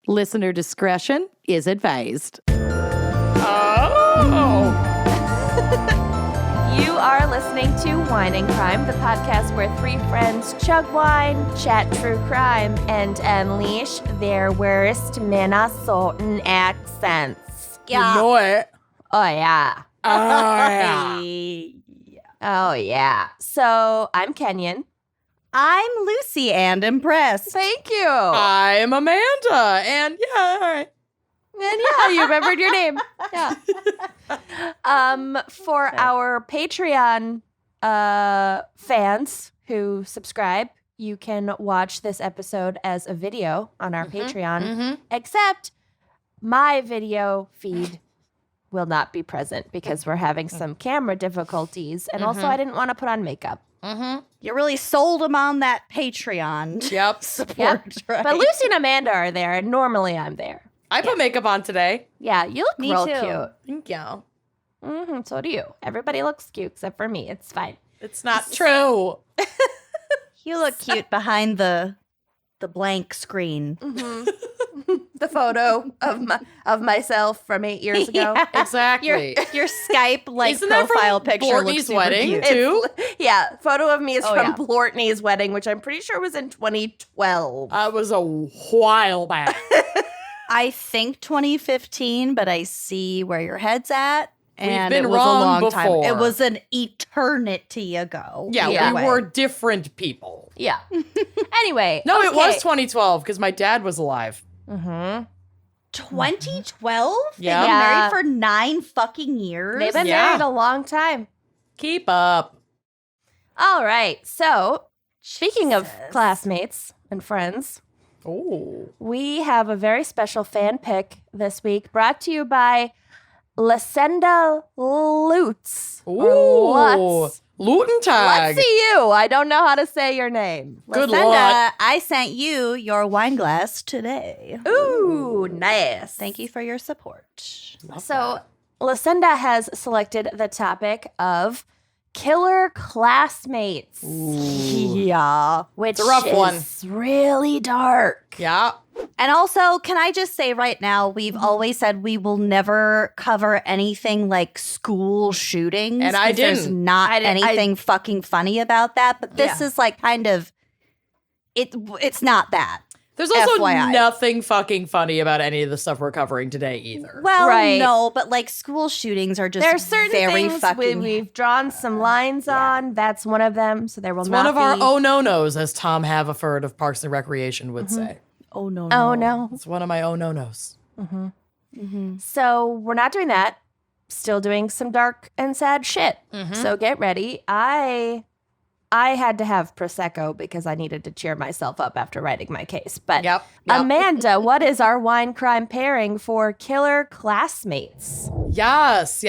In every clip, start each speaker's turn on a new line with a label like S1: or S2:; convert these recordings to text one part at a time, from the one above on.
S1: Listener discretion is advised.
S2: Oh!
S3: You are listening to Wine and Crime, the podcast where three friends chug wine, chat true crime, and unleash their worst Minnesotan accents.
S2: You know it.
S3: Oh, yeah.
S2: Oh, yeah.
S3: Oh, yeah. So, I'm Kenyon.
S4: I'm Lucy and impressed.
S3: Thank you.
S2: I'm Amanda. And yeah, all right.
S3: And yeah, you remembered your name. Yeah. For our Patreon fans who subscribe, you can watch this episode as a video on our Patreon, except my video feed will not be present because we're having some camera difficulties. And also, I didn't want to put on makeup.
S4: You really sold them on that Patreon
S2: Yep.
S4: support,
S3: Yep.
S4: right?
S3: But Lucy and Amanda are there, and normally I'm there.
S2: I put makeup on today.
S3: Yeah, you look
S4: Me
S3: real
S4: too.
S3: cute.
S2: Thank you.
S3: So do you. Everybody looks cute except for me. It's fine.
S2: It's not true.
S4: You look cute behind the blank screen.
S3: The photo of myself from 8 years ago.
S4: Yeah.
S2: Exactly.
S4: Your Skype
S2: Isn't that
S4: profile
S2: from
S4: picture
S2: Bortney's
S4: looks super
S2: wedding,
S4: cute.
S2: too?
S3: Yeah, photo of me is
S4: Oh,
S3: from
S4: yeah.
S3: Blortney's wedding, which I'm pretty sure was in 2012.
S2: That was a while back.
S4: I think 2015, but I see where your head's at. And
S2: been
S4: it was
S2: wrong
S4: a long time.
S2: before.
S4: It was an eternity ago.
S2: Yeah,
S3: Yeah.
S2: we were different people.
S3: Yeah. Anyway.
S2: No, it was
S3: okay.
S2: 2012 because my dad was alive.
S4: 2012?
S2: Yeah.
S4: They've been
S3: Yeah.
S4: married for 9 fucking years.
S3: They've been
S2: Yeah.
S3: married a long time.
S2: Keep up.
S3: All right. So, speaking of
S4: Jesus.
S3: classmates and friends,
S2: Oh.
S3: we have a very special fan pick this week brought to you by Lasenda Lutz. or
S2: Ooh.
S3: Lutz.
S2: Lutentag.
S3: Let's see you. I don't know how to say your name.
S2: Good
S4: Lucinda,
S2: luck.
S4: I sent you your wine glass today.
S3: Ooh, nice.
S4: Thank you for your support.
S3: So, Lucinda has selected the topic of killer classmates,
S4: Yeah.
S3: which
S2: a rough one.
S3: is really dark.
S2: Yeah.
S4: And also, can I just say right now, we've
S2: Mm-hmm.
S4: always said we will never cover anything like school shootings.
S2: And I
S4: 'cause There's
S2: didn't.
S4: not
S3: I didn't-
S4: anything fucking funny about that. But this is like kind of, it's not that.
S2: There's also
S4: FYI.
S2: nothing fucking funny about any of the stuff we're covering today either.
S4: Well,
S3: Right.
S4: no, but like school shootings are just
S3: There's certain
S4: very
S3: things
S4: fucking.
S3: we've drawn some lines on. That's one of them. So there will
S2: It's
S3: not
S2: one of our
S3: be.
S2: oh no-nos, as Tom Haverford of Parks and Recreation would say.
S4: oh no!
S3: Oh no.
S2: It's one of my oh no-nos.
S3: So we're not doing that. Still doing some dark and sad shit. So get ready. I had to have Prosecco because I needed to cheer myself up after writing my case. But
S2: Yep.
S3: Amanda, what is our wine crime pairing for killer classmates?
S2: Yes.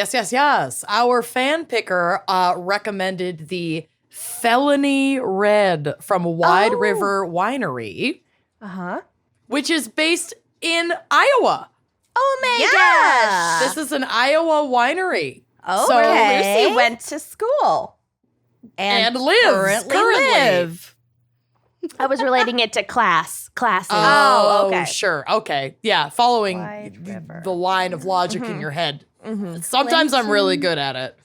S2: Our fan picker recommended the Felony Red from Wide River Winery,
S3: Uh-huh.
S2: which is based in Iowa.
S3: Oh my
S4: Yeah.
S2: This is an Iowa winery.
S4: Oh,
S2: So
S4: okay.
S3: Lucy went to school.
S2: And lives currently.
S3: I was relating it to classes.
S2: Oh,
S4: okay.
S2: Sure. Okay. Yeah. Following
S4: Wide River.
S2: the line of logic in your head. Sometimes I'm really good at it.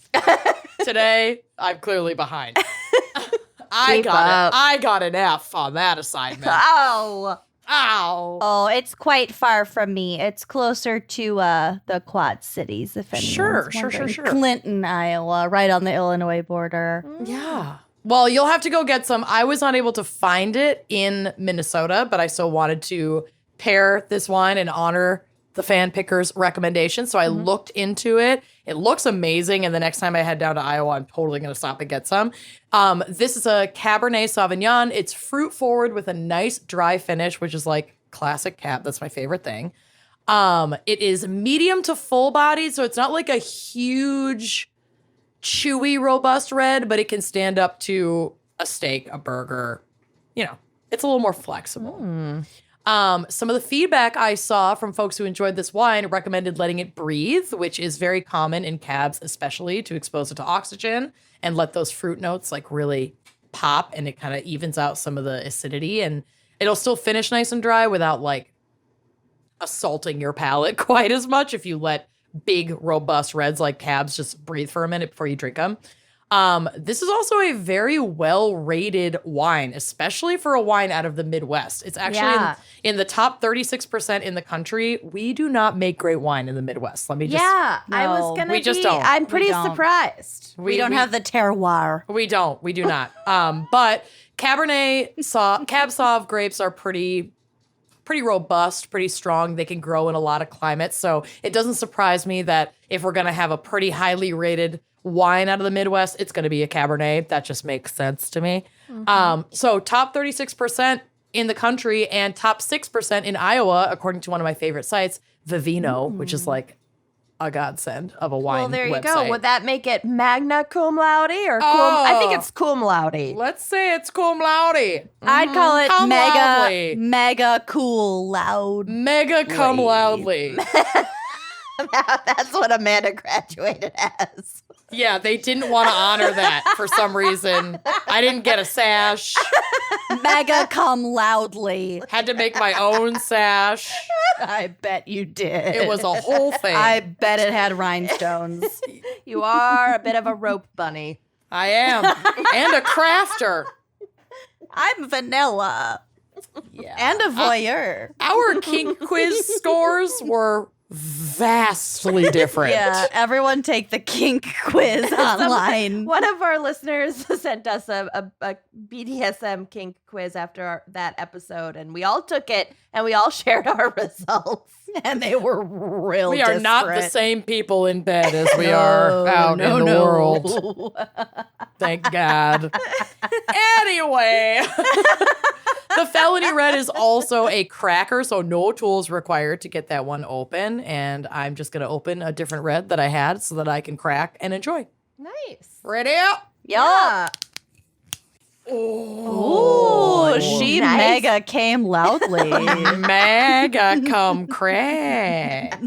S2: Today, I'm clearly behind.
S3: Keep up.
S2: I got an F on that assignment.
S3: Oh.
S2: Ow.
S4: Oh, it's quite far from me. It's closer to the Quad Cities, if anyone's
S2: Sure.
S4: wondering. Clinton, Iowa, right on the Illinois border.
S2: Yeah. Well, you'll have to go get some. I was not able to find it in Minnesota, but I still wanted to pair this wine and honor the fan picker's recommendation. So I looked into it. It looks amazing. And the next time I head down to Iowa, I'm totally going to stop and get some. This is a Cabernet Sauvignon. It's fruit forward with a nice dry finish, which is like classic Cab. That's my favorite thing. It is medium to full bodied. So it's not like a huge, chewy, robust red, but it can stand up to a steak, a burger. You know, it's a little more flexible. Some of the feedback I saw from folks who enjoyed this wine recommended letting it breathe, which is very common in cabs, especially to expose it to oxygen and let those fruit notes like really pop, and it kind of evens out some of the acidity, and it'll still finish nice and dry without like assaulting your palate quite as much if you let big, robust reds like cabs just breathe for a minute before you drink them. This is also a very well-rated wine, especially for a wine out of the Midwest. It's actually in the top 36% in the country. We do not make great wine in the Midwest. Let me just...
S3: I was
S4: No,
S3: going
S2: we just don't.
S3: I'm pretty
S4: don't.
S3: surprised.
S4: We don't have the terroir.
S2: We don't. We do not. But Cabernet Cab Sauv grapes are pretty robust, pretty strong. They can grow in a lot of climates. So it doesn't surprise me that if we're going to have a pretty highly rated wine out of the Midwest, it's going to be a Cabernet. That just makes sense to me. So top 36% in the country and top 6% in Iowa, according to one of my favorite sites, Vivino, which is like a godsend of a wine
S3: Well, there you
S2: website.
S3: go. Would that make it magna cum laude or I think it's cum laude.
S2: Let's say it's cum laude.
S3: I'd call it
S2: Cum loudly.
S4: Mega cool, loud.
S2: Mega cum loudly.
S3: That's what Amanda graduated as.
S2: Yeah, they didn't want to honor that for some reason. I didn't get a sash.
S4: Mega come loudly.
S2: Had to make my own sash.
S4: I bet you did.
S2: It was a whole thing.
S4: I bet it had rhinestones.
S3: You are a bit of a rope bunny.
S2: I am. And a crafter.
S4: I'm vanilla.
S2: Yeah.
S4: And a voyeur.
S2: Our kink quiz scores were vastly different.
S4: Yeah, everyone take the kink quiz online.
S3: One of our listeners sent us a BDSM kink quiz after that episode, and we all took it, and we all shared our results.
S4: And they were real
S2: We are not the
S4: disparate.
S2: same people in bed as we are out in the world. Thank God. Anyway, the Felony Red is also a cracker, so no tools required to get that one open. And I'm just going to open a different red that I had so that I can crack and enjoy.
S3: Nice.
S2: Ready up?
S3: Yeah.
S4: Ooh, she
S3: Nice.
S4: mega came loudly.
S2: Mega come crack.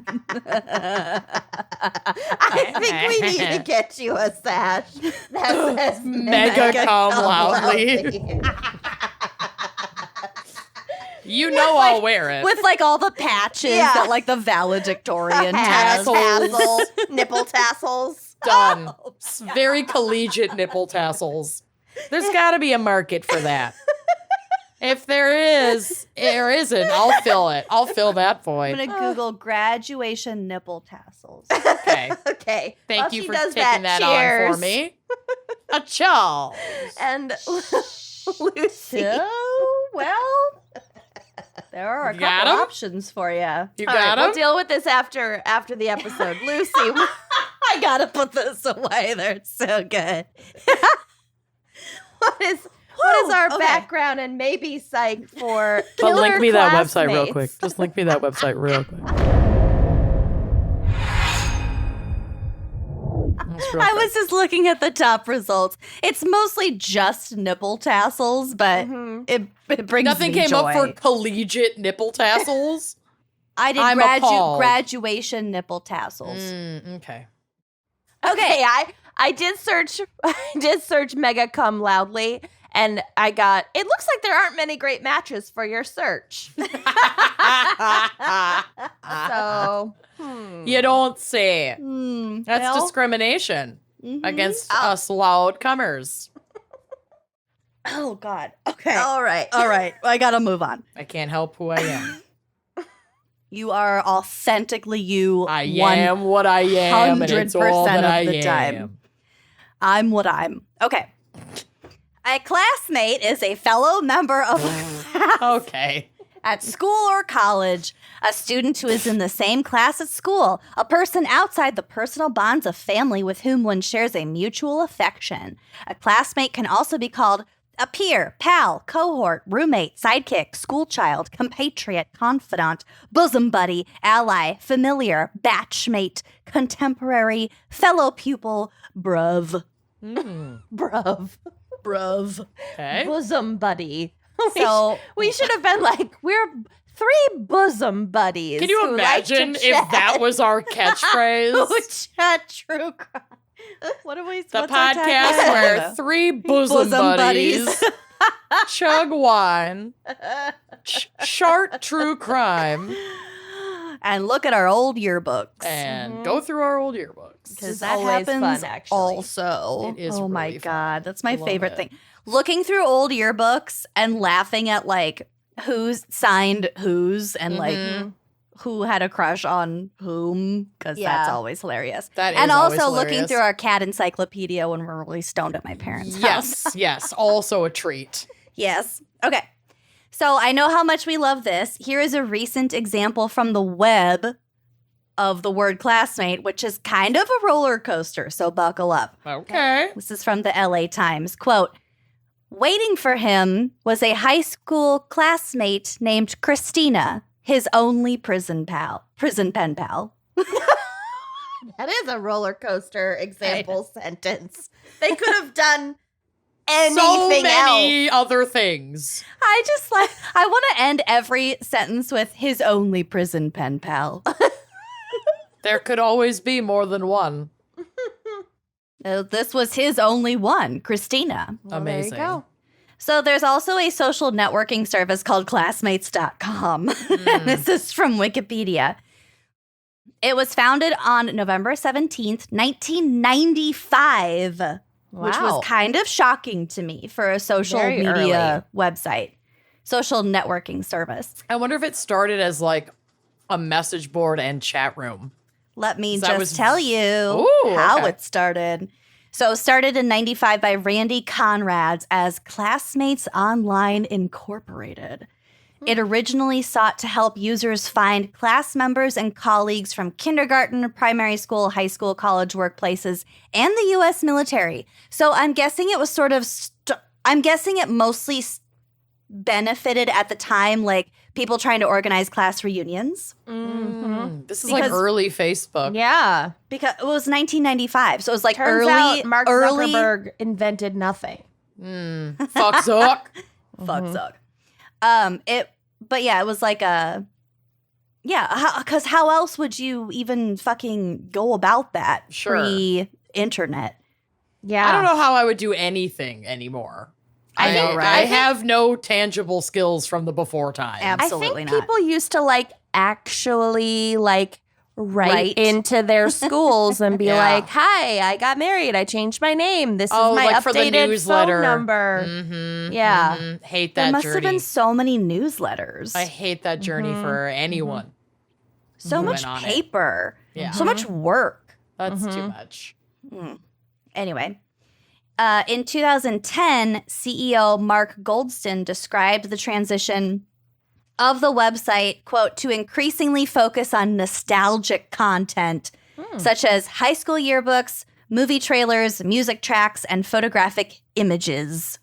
S3: I think we need to get you a sash that says
S2: Mega come loudly. You know I'll wear it.
S4: With like all the patches
S3: Yeah.
S4: that like the valedictorian has.
S2: Tassels.
S3: nipple tassels.
S2: Done. Very collegiate nipple tassels. There's got to be a market for that. If there is, or isn't, I'll fill it. I'll fill that
S4: I'm
S2: void.
S4: gonna Google graduation nipple tassels.
S2: Okay.
S3: Okay.
S2: Thank
S3: While
S2: you
S3: she
S2: for
S3: does
S2: taking that on for
S3: cheers.
S2: me. A chaw.
S3: And Lucy.
S4: So, well, there are a
S2: You got
S4: couple
S2: 'em?
S4: options for you.
S2: You
S3: All right,
S2: got
S3: we'll
S2: him?
S3: deal with this after the episode. Lucy,
S4: I gotta put this away. They're so good.
S3: what is our
S4: okay.
S3: background and maybe psych for
S2: But link
S3: killer
S2: me that website real
S3: classmates?
S2: quick. Just link me that website real quick. That's real
S4: I
S2: quick.
S4: was just looking at the top results. It's mostly just nipple tassels, but it brings
S2: Nothing
S4: me
S2: came
S4: joy.
S2: up for collegiate nipple tassels.
S4: I did
S2: I'm appalled.
S4: graduation nipple tassels.
S2: Okay.
S3: Okay, I did search mega cum loudly, and I got, it looks like there aren't many great matches for your search. So
S2: You don't say. That's
S4: well,
S2: discrimination against
S3: Oh.
S2: us loud comers.
S4: oh God. Okay.
S3: all right.
S4: All right. I gotta move on.
S2: I can't help who I am.
S4: You are authentically you.
S2: I am what I am, and it's all
S4: 100%
S2: that
S4: of
S2: I
S4: the
S2: am.
S4: time. I'm what I'm. Okay. A classmate is a fellow member of
S2: Okay.
S4: at school or college, a student who is in the same class at school, a person outside the personal bonds of family with whom one shares a mutual affection. A classmate can also be called a peer, pal, cohort, roommate, sidekick, schoolchild, compatriot, confidant, bosom buddy, ally, familiar, batchmate, contemporary, fellow pupil, bruv. Bruv. Bruv.
S2: Okay.
S3: Bosom buddy.
S4: So
S3: We should have been like, we're three bosom buddies.
S2: Can you
S3: who like to
S2: imagine if
S3: chat.
S2: that was our catchphrase?
S4: chat true crime. What are we?
S2: The
S4: what's our
S2: podcast
S4: tagline?
S2: where three bosom buddies chug wine, chart true crime.
S4: and look at our old yearbooks.
S2: And go through our old yearbooks.
S3: Because
S4: That
S3: always
S4: happens
S3: fun, actually.
S4: also.
S2: It is
S4: oh my
S2: really
S4: God.
S2: fun.
S4: That's my
S2: I love
S4: favorite
S2: it.
S4: thing. Looking through old yearbooks and laughing at like who's signed whose and like who had a crush on whom, because that's
S3: Yeah.
S4: always hilarious.
S2: That is
S4: and
S2: always
S4: also looking
S2: hilarious.
S4: through our cat encyclopedia when we're really stoned at my parents' house.
S2: Yes. Also a treat.
S4: Yes. Okay. So I know how much we love this. Here is a recent example from the web of the word classmate, which is kind of a roller coaster. So buckle up.
S2: Okay.
S4: This is from the LA Times. Quote, waiting for him was a high school classmate named Christina, his only prison pen pal.
S3: That is a roller coaster example sentence. They could have done anything
S2: So
S3: else.
S2: many other things.
S4: I want to end every sentence with his only prison pen pal.
S2: There could always be more than one.
S4: This was his only one, Christina.
S3: Well,
S2: Amazing.
S3: There you go.
S4: So there's also a social networking service called classmates.com. This is from Wikipedia. It was founded on November 17th, 1995, which
S3: Wow.
S4: was kind of shocking to me for a social
S3: Very
S4: media website, social networking service.
S2: I wonder if it started as like a message board and chat room.
S4: Let me
S2: That
S4: just
S2: was-
S4: tell you
S2: Ooh,
S4: how
S2: okay.
S4: it started. So it started in 95 by Randy Conrads as Classmates Online Incorporated. It originally sought to help users find class members and colleagues from kindergarten, primary school, high school, college, workplaces, and the U.S. military. So I'm guessing it was sort of, I'm guessing it mostly benefited at the time, like people trying to organize class reunions.
S2: This is like
S4: Because-
S2: early Facebook.
S3: Yeah.
S4: Because it was 1995, so it was like
S3: Turns
S4: early.
S3: out Mark
S4: early,
S3: Zuckerberg invented nothing.
S2: Fuck Zuck.
S4: Fuck Zuck. But yeah, it was like because how else would you even fucking go about that
S2: Sure.
S4: pre-internet?
S3: Yeah.
S2: I don't know how I would do anything anymore.
S4: I know, right?
S2: I have no tangible skills from the before time.
S4: Absolutely
S3: I think
S4: not.
S3: people used to like actually like write
S4: Write.
S3: into their schools and be
S2: Yeah.
S3: like, "Hi, I got married. I changed my name. This
S2: Oh,
S3: is my
S2: like for the
S3: updated
S2: newsletter.
S3: phone number."
S2: Mhm,
S3: Yeah.
S2: mhm. Hate
S4: There
S2: that
S4: must have
S2: journey.
S4: been so many newsletters,
S2: I hate that journey for anyone.
S4: so
S2: who
S4: much
S2: went on it.
S4: paper,
S2: Yeah.
S4: so much work.
S2: That's too much.
S4: Anyway, in 2010, CEO Mark Goldston described the transition of the website, quote, to increasingly focus on nostalgic content, such as high school yearbooks, movie trailers, music tracks, and photographic images.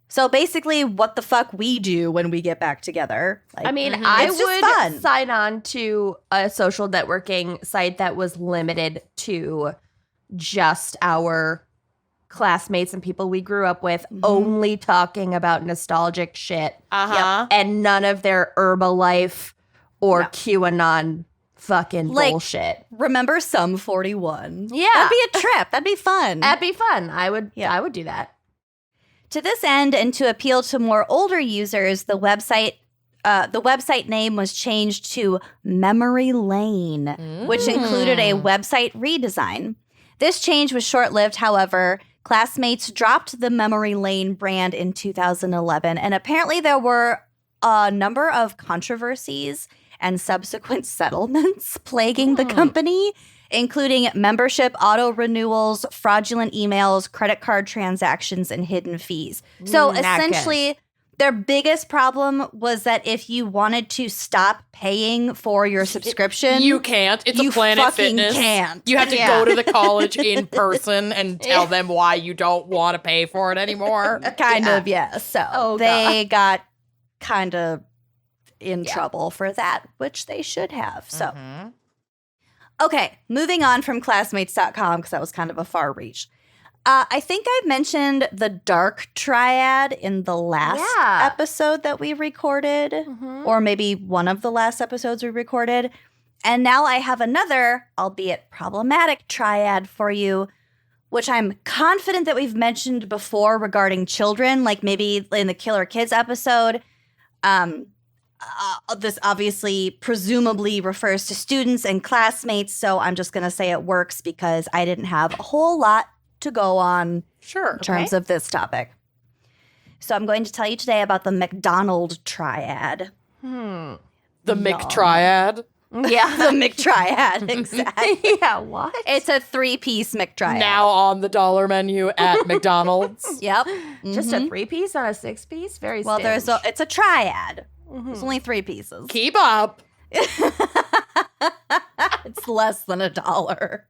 S4: So basically, what the fuck we do when we get back together. Like,
S3: I mean, I
S4: It's just
S3: would
S4: fun.
S3: sign on to a social networking site that was limited to just our classmates and people we grew up with, only talking about nostalgic shit
S2: Uh-huh.
S3: and none of their Herbalife or
S4: No.
S3: QAnon fucking
S4: Like-
S3: bullshit.
S4: remember Sum 41?
S3: Yeah.
S4: That'd be a trip. That'd be fun.
S3: That'd be fun. I would do that.
S4: To this end, and to appeal to more older users, the website name was changed to Memory Lane, which included a website redesign. This change was short-lived, however. Classmates dropped the Memory Lane brand in 2011, and apparently there were a number of controversies and subsequent settlements plaguing the company, including membership auto renewals, fraudulent emails, credit card transactions, and hidden fees. So
S3: Not
S4: essentially, their biggest problem was that if you wanted to stop paying for your subscription,
S2: You can't. It's
S4: You
S2: a Planet
S4: fucking
S2: Fitness.
S4: can't.
S2: You have to
S4: Yeah.
S2: go to the college in person and tell them why you don't want to pay for it anymore.
S4: kind of, yeah. So
S3: Oh,
S4: they got kind of in trouble for that, which they should have. So, okay, moving on from classmates.com, because that was kind of a far reach. I think I mentioned the dark triad in the last
S3: Yeah.
S4: episode that we recorded, or maybe one of the last episodes we recorded. And now I have another, albeit problematic, triad for you, which I'm confident that we've mentioned before regarding children, like maybe in the Killer Kids episode. this obviously presumably refers to students and classmates, so I'm just going to say it works because I didn't have a whole lot to go on in terms of this topic. So I'm going to tell you today about the McDonald Triad.
S2: The McTriad?
S4: Yeah, the McTriad, exactly.
S3: Yeah, what?
S4: It's a 3-piece McTriad.
S2: Now on the dollar menu at McDonald's.
S4: Yep.
S3: Just a 3-piece, not a 6-piece? Very
S4: Well,
S3: strange.
S4: it's a triad. There's only 3 pieces.
S2: Keep up.
S4: It's less than $1.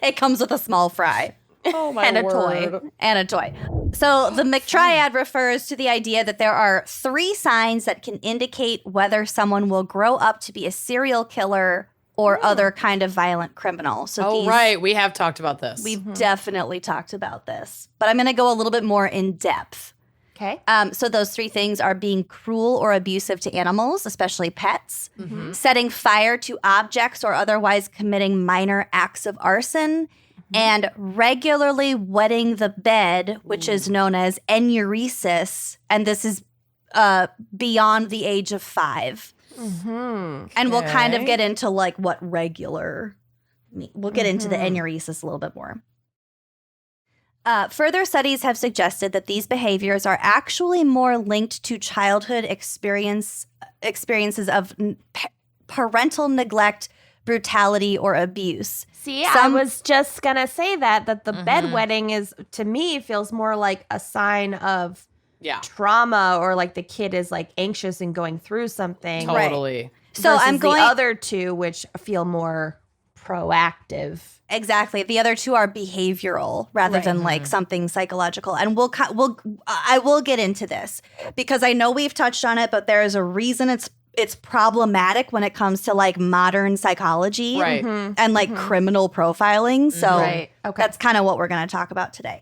S4: It comes with a small fry.
S2: Oh, my
S3: And a
S2: word.
S3: toy.
S4: And a toy. So the McTriad refers to the idea that there are 3 signs that can indicate whether someone will grow up to be a serial killer or other kind of violent criminal. So
S2: Right. We have talked about this.
S4: We've definitely talked about this. But I'm going to go a little bit more in depth.
S3: Okay.
S4: So those 3 things are being cruel or abusive to animals, especially pets, setting fire to objects or otherwise committing minor acts of arson, and regularly wetting the bed, which is known as enuresis, and this is beyond the age of 5. And we'll kind of get into like what regular mean. We'll get into the enuresis a little bit more. Further studies have suggested that these behaviors are actually more linked to childhood experiences of parental neglect, brutality, or abuse.
S3: See, I was just going to say that the bedwetting is, to me, feels more like a sign of trauma, or like the kid is like anxious and going through something.
S2: Totally.
S4: Right. So I'm going
S3: the other 2, which feel more proactive.
S4: Exactly. The other 2 are behavioral rather than like something psychological. And I will get into this because I know we've touched on it, but there is a reason it's problematic when it comes to like modern psychology and like criminal profiling. So that's kind of what we're going to talk about today.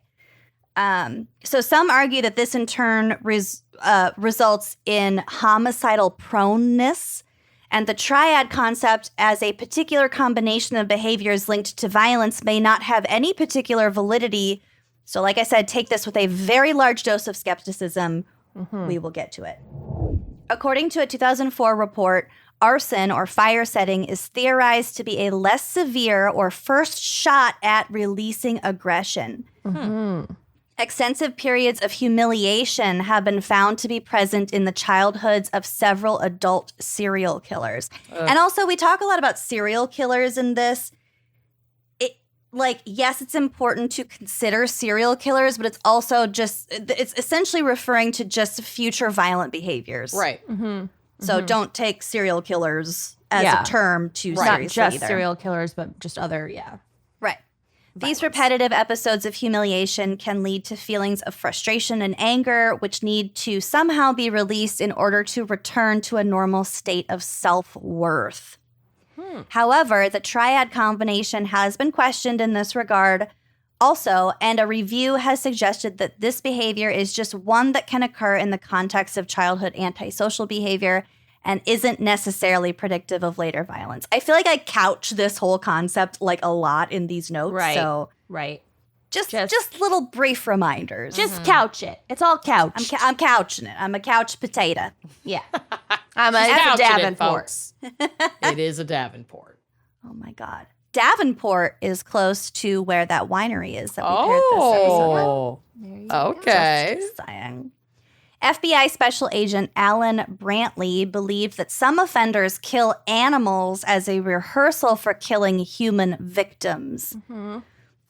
S4: So some argue that this in turn results in homicidal proneness, and the triad concept as a particular combination of behaviors linked to violence may not have any particular validity. So like I said, take this with a very large dose of skepticism. We will get to it. According to a 2004 report, arson or fire setting is theorized to be a less severe or first shot at releasing aggression. Extensive periods of humiliation have been found to be present in the childhoods of several adult serial killers. And also, we talk a lot about serial killers in this. Yes, it's important to consider serial killers, but it's also it's essentially referring to just future violent behaviors.
S2: Right.
S4: So don't take serial killers as a term too seriously
S3: Not just
S4: either.
S3: serial killers, but just other,
S4: Right. These repetitive episodes of humiliation can lead to feelings of frustration and anger, which need to somehow be released in order to return to a normal state of self-worth. However, the triad combination has been questioned in this regard also, and a review has suggested that this behavior is just one that can occur in the context of childhood antisocial behavior and isn't necessarily predictive of later violence. I feel like I couch this whole concept like a lot in these notes.
S3: Right.
S4: So just little brief reminders.
S3: Just couch it. It's all couch.
S4: I'm couching it. I'm a couch potato.
S3: Yeah. I'm a
S2: Couching it,
S3: Davenport.
S2: folks. It is a Davenport.
S4: Oh my God. Davenport is close to where that winery is that we paired this episode with.
S2: Okay.
S4: Just saying. FBI Special Agent Alan Brantley believed that some offenders kill animals as a rehearsal for killing human victims.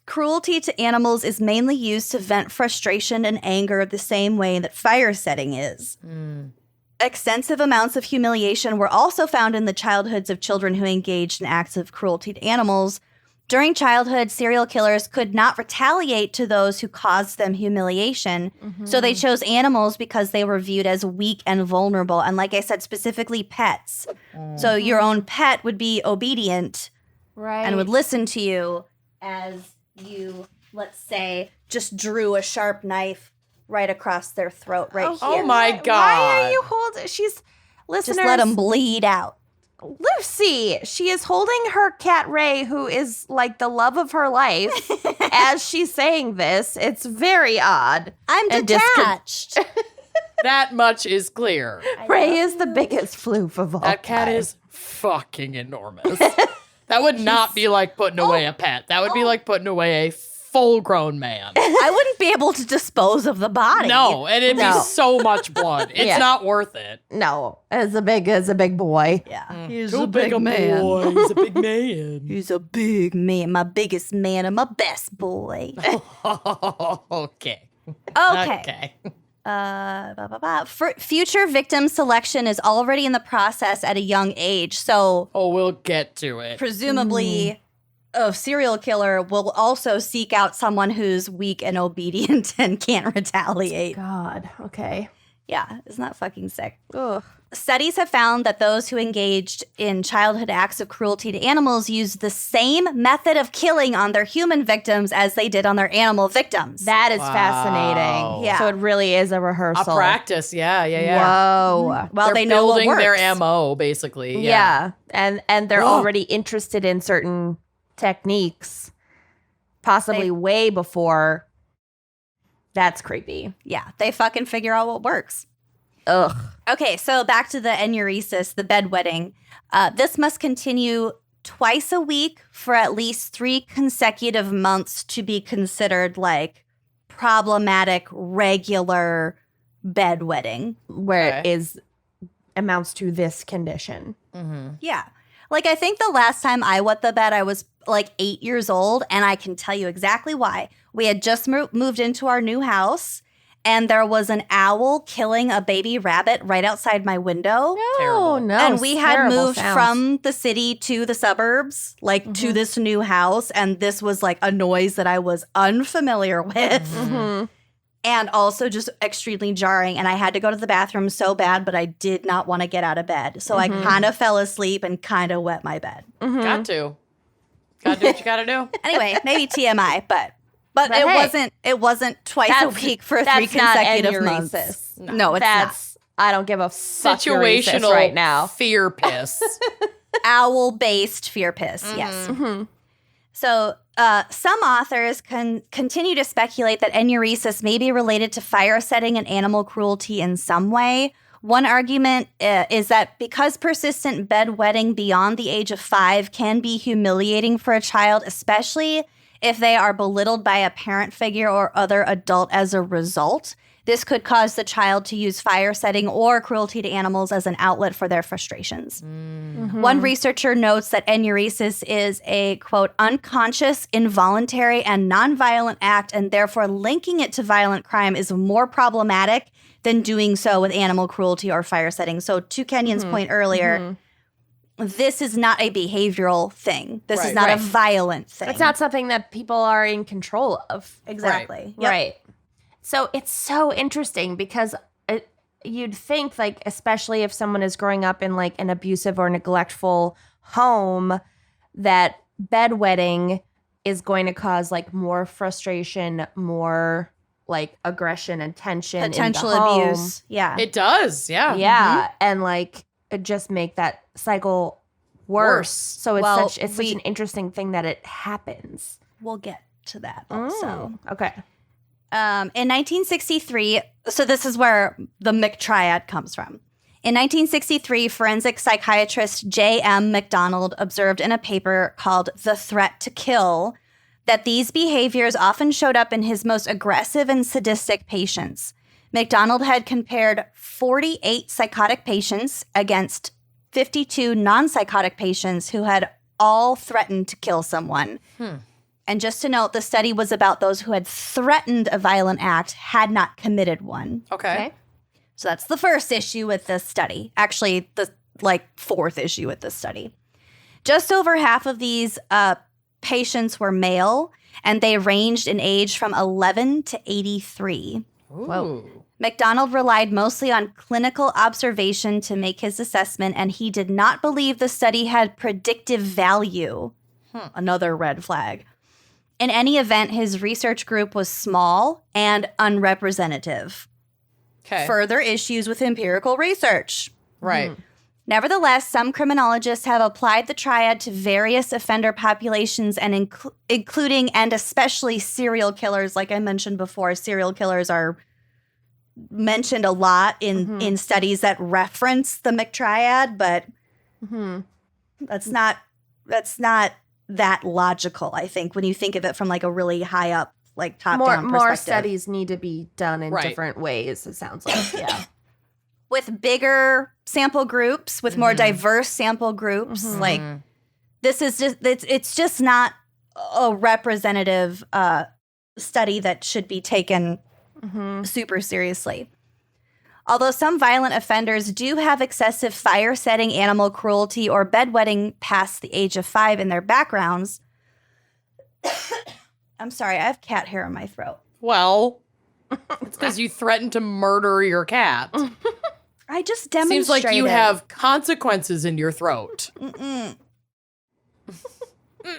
S4: Cruelty to animals is mainly used to vent frustration and anger the same way that fire setting is. Extensive amounts of humiliation were also found in the childhoods of children who engaged in acts of cruelty to animals. During childhood, serial killers could not retaliate to those who caused them humiliation, so they chose animals because they were viewed as weak and vulnerable. And like I said, specifically pets. So your own pet would be obedient and would listen to you as you, let's say, just drew a sharp knife right across their throat right here.
S2: Oh my God.
S3: Why are you holding? Listeners.
S4: Just let them bleed out.
S3: Lucy, she is holding her cat Ray, who is like the love of her life, as she's saying this. It's very odd.
S4: I'm
S3: and
S4: detached.
S2: That much is clear.
S3: Ray is the biggest floof of all.
S2: That cat
S3: time.
S2: is fucking enormous. That would not be like putting away a pet. That would be like putting away a full-grown man.
S4: I wouldn't be able to dispose of the body.
S2: No, and it'd
S3: No.
S2: be so much blood. It's
S3: Yeah.
S2: not worth it.
S3: No, as a big boy.
S4: Yeah.
S2: He's a big man. Boy. He's a big man.
S4: He's a big man, my biggest man and my best boy.
S2: Okay.
S4: Okay. Future victim selection is already in the process at a young age. So
S2: Oh, we'll get to it.
S4: presumably a serial killer will also seek out someone who's weak and obedient and can't retaliate.
S3: God. Okay.
S4: Yeah, isn't that fucking sick?
S3: Ugh.
S4: Studies have found that those who engaged in childhood acts of cruelty to animals used the same method of killing on their human victims as they did on their animal victims.
S3: That is
S2: Wow.
S3: fascinating.
S4: Yeah.
S3: So it really is a
S2: A
S3: rehearsal.
S2: practice, yeah.
S3: Whoa.
S4: Well,
S2: They're
S4: they know what
S2: building
S4: works.
S2: their MO, basically.
S3: Yeah. And they're
S2: Ugh.
S3: already interested in certain techniques, possibly
S4: They-
S3: way before. That's creepy.
S4: Yeah, they fucking figure out what works.
S3: Ugh.
S4: Okay, so back to the enuresis, the bedwetting. This must continue twice a week for at least 3 consecutive months to be considered like problematic, regular bedwetting.
S3: Where it
S2: Okay.
S3: is amounts to this condition.
S4: Yeah. Like, I think the last time I wet the bed, I was like 8 years old, and I can tell you exactly why. We had just moved into our new house, and there was an owl killing a baby rabbit right outside my window.
S2: Terrible.
S3: Oh, no.
S4: And we had
S3: terrible
S4: moved
S3: sounds.
S4: from the city to the suburbs, like to this new house. And this was like a noise that I was unfamiliar with
S3: Mhm.
S4: and also just extremely jarring. And I had to go to the bathroom so bad, but I did not want to get out of bed. So I kind of fell asleep and kind of wet my bed.
S3: Mhm.
S2: Got to. Gotta do what you gotta do.
S4: Anyway, maybe TMI, but
S3: But
S4: it
S3: hey,
S4: wasn't twice a
S3: that's-
S4: week for 3
S3: that's not
S4: consecutive months.
S3: enuresis.
S4: No, it's
S3: That's I don't give a fuck
S2: Situational
S3: enuresis right now.
S2: fear piss.
S4: not. Owl-based fear piss, yes.
S3: Mhm.
S4: So, some authors continue to speculate that enuresis may be related to fire setting and animal cruelty in some way. One argument is that because persistent bedwetting beyond the age of 5 can be humiliating for a child, especially if they are belittled by a parent figure or other adult as a result, this could cause the child to use fire setting or cruelty to animals as an outlet for their frustrations. One researcher notes that enuresis is a, quote, unconscious, involuntary, and nonviolent act, and therefore linking it to violent crime is more problematic than doing so with animal cruelty or fire setting. So to Kenyon's point earlier, this is not a behavioral thing. This is
S2: Right.
S4: not
S3: Right.
S4: a violent thing.
S3: It's not something that people are in control of.
S4: Exactly. Yep.
S3: Right. So it's so interesting because you'd think, like, especially if someone is growing up in like an abusive or neglectful home, that bedwetting is going to cause like more frustration, more like aggression and tension,
S4: Potential
S3: in the home.
S4: abuse. Yeah.
S2: It does, yeah.
S3: Yeah, and like just make that cycle worse.
S2: Worse.
S3: So it's
S4: Well,
S3: such an interesting thing that it happens.
S4: We'll get to that also.
S3: Okay.
S4: In 1963, so this is where the Triad comes from. In 1963, forensic psychiatrist J.M. McDonald observed in a paper called The Threat to Kill that these behaviors often showed up in his most aggressive and sadistic patients. McDonald had compared 48 psychotic patients against 52 non-psychotic patients who had all threatened to kill someone. And just to note, the study was about those who had threatened a violent act, had not committed one.
S2: Okay.
S4: So that's the first issue with this study. Actually, the fourth issue with this study. Just over half of these patients were male, and they ranged in age from 11 to 83.
S2: Whoa.
S4: McDonald relied mostly on clinical observation to make his assessment, and he did not believe the study had predictive value. Another red flag. In any event, his research group was small and unrepresentative.
S2: Okay.
S4: Further issues with empirical research.
S2: Right.
S4: Nevertheless, some criminologists have applied the triad to various offender populations, and including and especially serial killers. Like I mentioned before, serial killers are mentioned a lot in studies that reference the McTriad, but that's not that logical, I think, when you think of it from like a really high up, like top down perspective.
S3: More studies need to be done in different ways, it sounds like. Yeah.
S4: With bigger sample groups, with more diverse sample groups, like this is just it's just not a representative study that should be taken super seriously. Although some violent offenders do have excessive fire setting, animal cruelty, or bedwetting past the age of 5 in their backgrounds. I'm sorry, I have cat hair in my throat.
S2: Well, it's because you threatened to murder your cat.
S4: I just demonstrated.
S2: Seems like you have consequences in your throat.
S4: It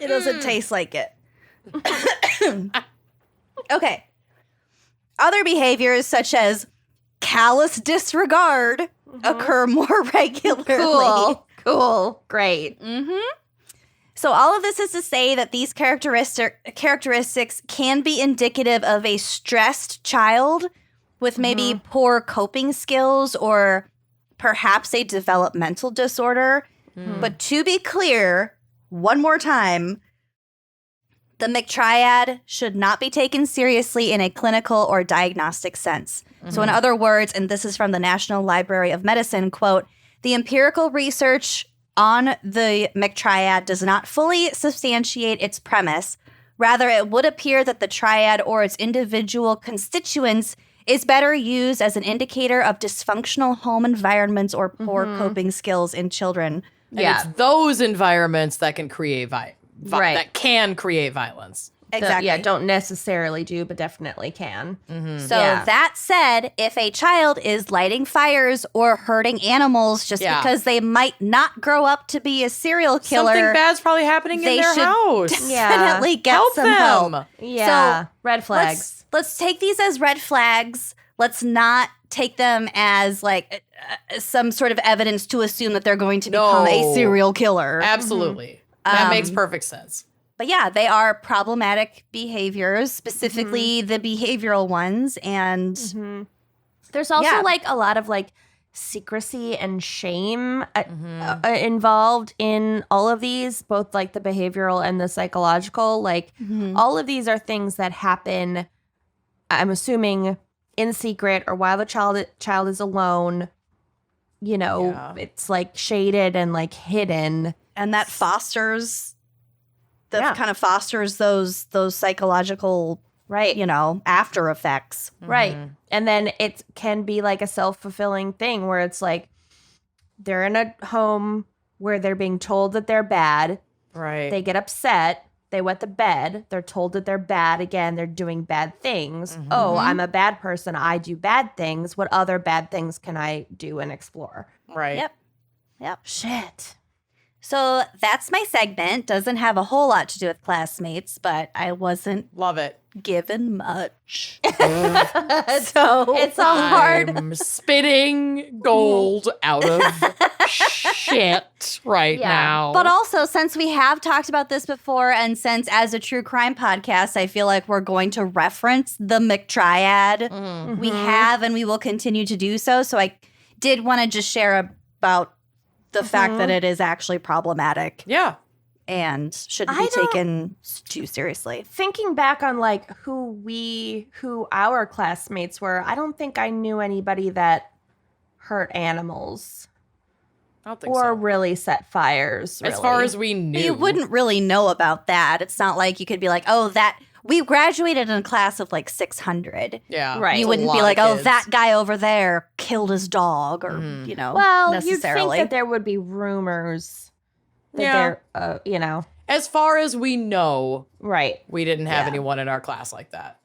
S4: doesn't taste like it. Okay. Other behaviors such as callous disregard occur more regularly.
S3: Cool. Great.
S4: So all of this is to say that these characteristics can be indicative of a stressed child with maybe poor coping skills or perhaps a developmental disorder. But to be clear, one more time, the McTriad should not be taken seriously in a clinical or diagnostic sense. So in other words, and this is from the National Library of Medicine, quote, the empirical research on the McTriad does not fully substantiate its premise. Rather, it would appear that the triad or its individual constituents is better used as an indicator of dysfunctional home environments or poor coping skills in children.
S2: And it's those environments that can create that can create violence.
S4: Exactly.
S3: Don't necessarily do, but definitely can.
S4: So that said, if a child is lighting fires or hurting animals just because they might not grow up to be a serial killer,
S2: something bad's probably happening in their house.
S4: Definitely get
S2: help
S4: some
S2: them.
S4: help.
S3: Yeah.
S4: So
S3: red flags.
S4: Let's take these as red flags. Let's not take them as like some sort of evidence to assume that they're going to become a serial killer.
S2: Absolutely. That makes perfect sense.
S4: But yeah, they are problematic behaviors, specifically the behavioral ones. And
S3: there's also like a lot of like secrecy and shame involved in all of these, both like the behavioral and the psychological. Like all of these are things that happen, I'm assuming, in secret or while the child is alone. You know, it's like shaded and like hidden.
S4: And that fosters... That kind of fosters those psychological, you know, after effects.
S3: Right. And then it can be like a self-fulfilling thing where it's like they're in a home where they're being told that they're bad.
S2: Right.
S3: They get upset. They wet the bed. They're told that they're bad again. They're doing bad things. Oh, I'm a bad person. I do bad things. What other bad things can I do and explore?
S2: Right.
S4: Yep.
S3: Shit.
S4: So that's my segment. Doesn't have a whole lot to do with classmates, but I wasn't
S2: Love it.
S4: given much.
S3: So it's a hard.
S2: I'm spitting gold out of shit right now.
S4: But also, since we have talked about this before, and since as a true crime podcast, I feel like we're going to reference the McTriad. We have, and we will continue to do so. So I did want to just share about the fact that it is actually problematic.
S2: Yeah.
S4: And shouldn't be taken too seriously.
S3: Thinking back on like who our classmates were, I don't think I knew anybody that hurt animals.
S2: I don't think
S3: or
S2: so.
S3: really set fires.
S2: As far as we knew.
S4: You wouldn't really know about that. It's not like you could be like, oh, that we graduated in a class of like 600.
S2: Yeah.
S3: Right.
S4: You wouldn't be like, oh, that guy over there killed his dog or, you know,
S3: well,
S4: necessarily.
S3: you'd think that there would be rumors that there, you know.
S2: As far as we know,
S3: Right.
S2: we didn't have anyone in our class like that.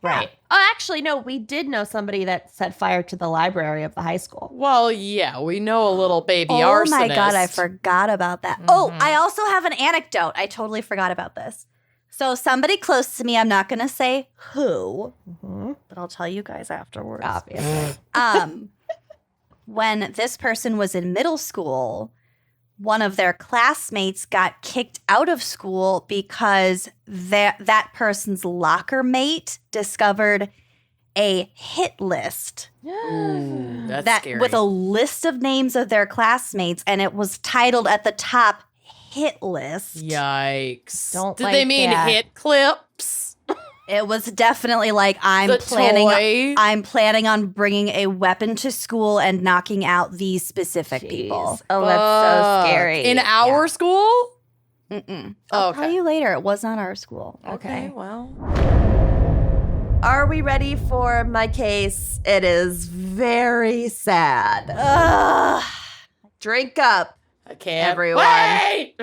S3: Right. Oh, actually, no, we did know somebody that set fire to the library of the high school.
S2: Well, yeah, we know a little baby
S4: Oh
S2: arsonist.
S4: my God, I forgot about that. Oh, I also have an anecdote. I totally forgot about this. So somebody close to me, I'm not going to say who, but I'll tell you guys afterwards.
S3: Obviously.
S4: When this person was in middle school, one of their classmates got kicked out of school because that person's locker mate discovered a hit list
S2: Ooh, that's scary.
S4: with a list of names of their classmates, and it was titled at the top hit list.
S2: Yikes.
S3: Don't
S2: Did
S3: like
S2: they mean
S3: that.
S2: hit clips?
S4: It was definitely like I'm
S2: The
S4: planning
S2: toy?
S4: on bringing a weapon to school and knocking out these specific people.
S3: Jeez. Oh, that's so
S2: Fuck.
S3: scary.
S2: In our school?
S4: Mm-mm.
S2: Oh,
S4: I'll
S2: okay.
S4: tell you later. It was not our school.
S2: Okay, well.
S3: Are we ready for my case? It is very sad.
S4: Ugh.
S3: Drink up.
S2: I can't.
S3: Everyone.
S2: Wait!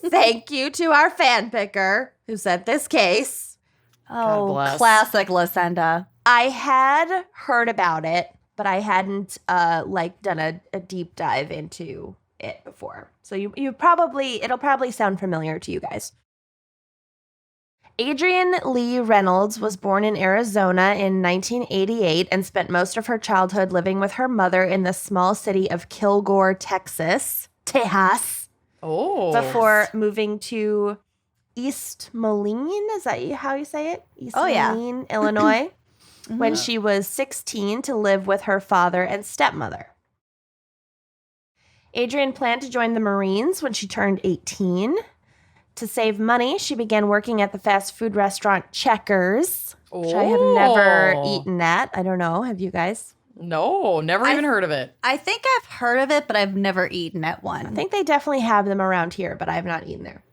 S3: Thank you to our fan picker who sent this case.
S4: Oh,
S2: bless.
S4: classic Lucinda.
S3: I had heard about it, but I hadn't done a deep dive into it before. So it'll probably sound familiar to you guys. Adrienne Lee Reynolds was born in Arizona in 1988 and spent most of her childhood living with her mother in the small city of Kilgore, Texas,
S2: Oh.
S3: before moving to East Moline. Is that how you say it? East Moline, Illinois, when she was 16 to live with her father and stepmother. Adrienne planned to join the Marines when she turned 18. To save money, she began working at the fast food restaurant Checkers, which I have never eaten at. I don't know. Have you guys?
S2: No, never even heard of it.
S4: I think I've heard of it, but I've never eaten at one.
S3: I think they definitely have them around here, but I have not eaten there.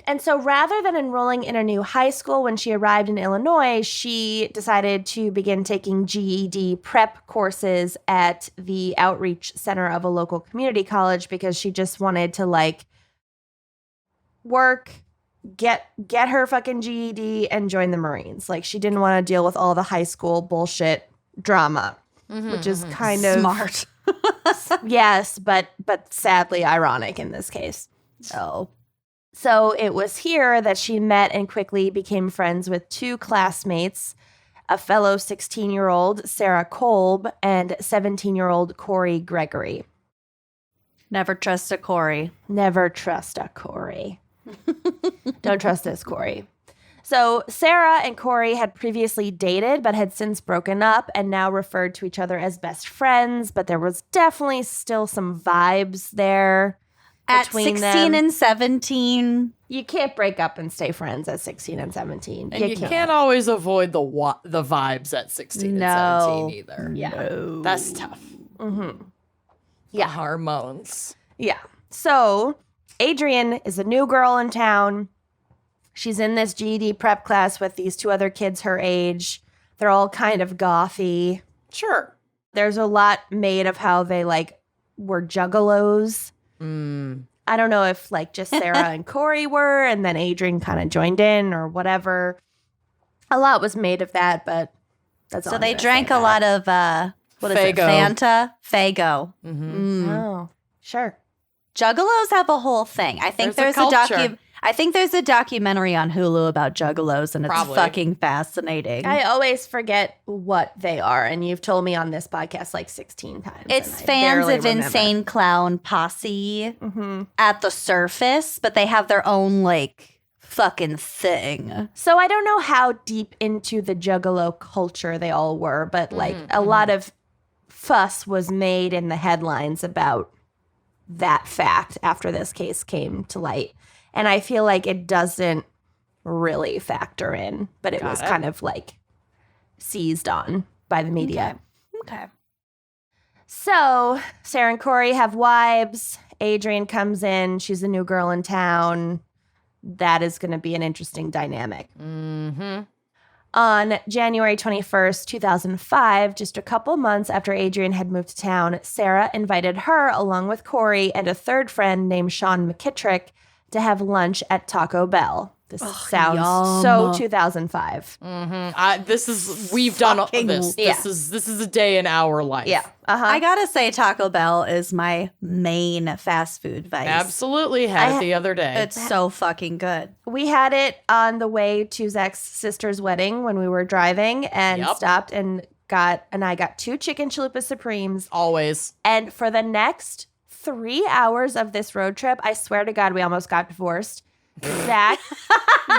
S3: And so rather than enrolling in a new high school when she arrived in Illinois, she decided to begin taking GED prep courses at the outreach center of a local community college because she just wanted to work, get her fucking GED and join the Marines. Like she didn't want to deal with all the high school bullshit drama, which is kind of
S4: smart.
S3: yes, but sadly ironic in this case. So it was here that she met and quickly became friends with two classmates, a fellow 16-year-old Sarah Kolb and 17-year-old Corey Gregory.
S4: Never trust a Corey.
S3: Never trust a Corey. Don't trust this Corey. So Sarah and Corey had previously dated but had since broken up and now referred to each other as best friends, but there was definitely still some vibes there.
S4: At
S3: between
S4: 16
S3: them.
S4: and 17.
S3: You can't break up and stay friends at 16 and 17.
S2: And you can't always avoid the vibes at 16
S4: No.
S2: and 17 either.
S3: Yeah.
S2: That's tough.
S3: Mm-hmm.
S2: Yeah. The hormones.
S3: Yeah. So Adrienne is a new girl in town. She's in this GED prep class with these two other kids her age. They're all kind of gothy.
S2: Sure.
S3: There's a lot made of how they were juggalos. I don't know if just Sarah and Corey were, and then Adrienne kind of joined in or whatever. A lot was made of that, but that's all.
S4: So
S3: I'm
S4: they
S3: gonna
S4: drank
S3: say
S4: a
S3: about
S4: lot of, what is it?
S2: Faygo.
S4: Fanta? Faygo.
S2: Mm-hmm.
S3: it. Oh, sure.
S4: Juggalos have a whole thing. I think
S2: There's
S4: there's
S2: a
S4: a
S2: culture.
S4: I think there's a documentary on Hulu about juggalos, and it's
S2: Probably.
S4: fucking fascinating.
S3: I always forget what they are, and you've told me on this podcast 16 times.
S4: It's
S3: and I
S4: fans
S3: barely
S4: of
S3: remember.
S4: Insane Clown Posse
S3: Mm-hmm.
S4: at the surface, but they have their own fucking thing.
S3: So I don't know how deep into the juggalo culture they all were, but a lot of fuss was made in the headlines about that fact after this case came to light. And I feel like it doesn't really factor in, but it was kind of seized on by the media.
S4: Okay.
S3: So Sarah and Corey have wives. Adrienne comes in. She's a new girl in town. That is going to be an interesting dynamic.
S2: Mm-hmm.
S3: On January 21st, 2005, just a couple months after Adrienne had moved to town, Sarah invited her, along with Corey and a third friend named Sean McKittrick, to have lunch at Taco Bell. This sounds
S4: yum.
S3: so 2005.
S2: We've done all
S4: Fucking-
S2: this.
S3: yeah.
S2: This is a day in our life.
S3: Yeah. Uh-huh.
S4: I gotta say, Taco Bell is my main fast food vice.
S2: Absolutely had it the other day.
S4: It's so fucking good.
S3: We had it on the way to Zach's sister's wedding when we were driving and
S2: Yep.
S3: stopped and I got 2 chicken chalupa supremes.
S2: Always.
S3: And for the next 3 hours of this road trip, I swear to God, we almost got divorced. Zach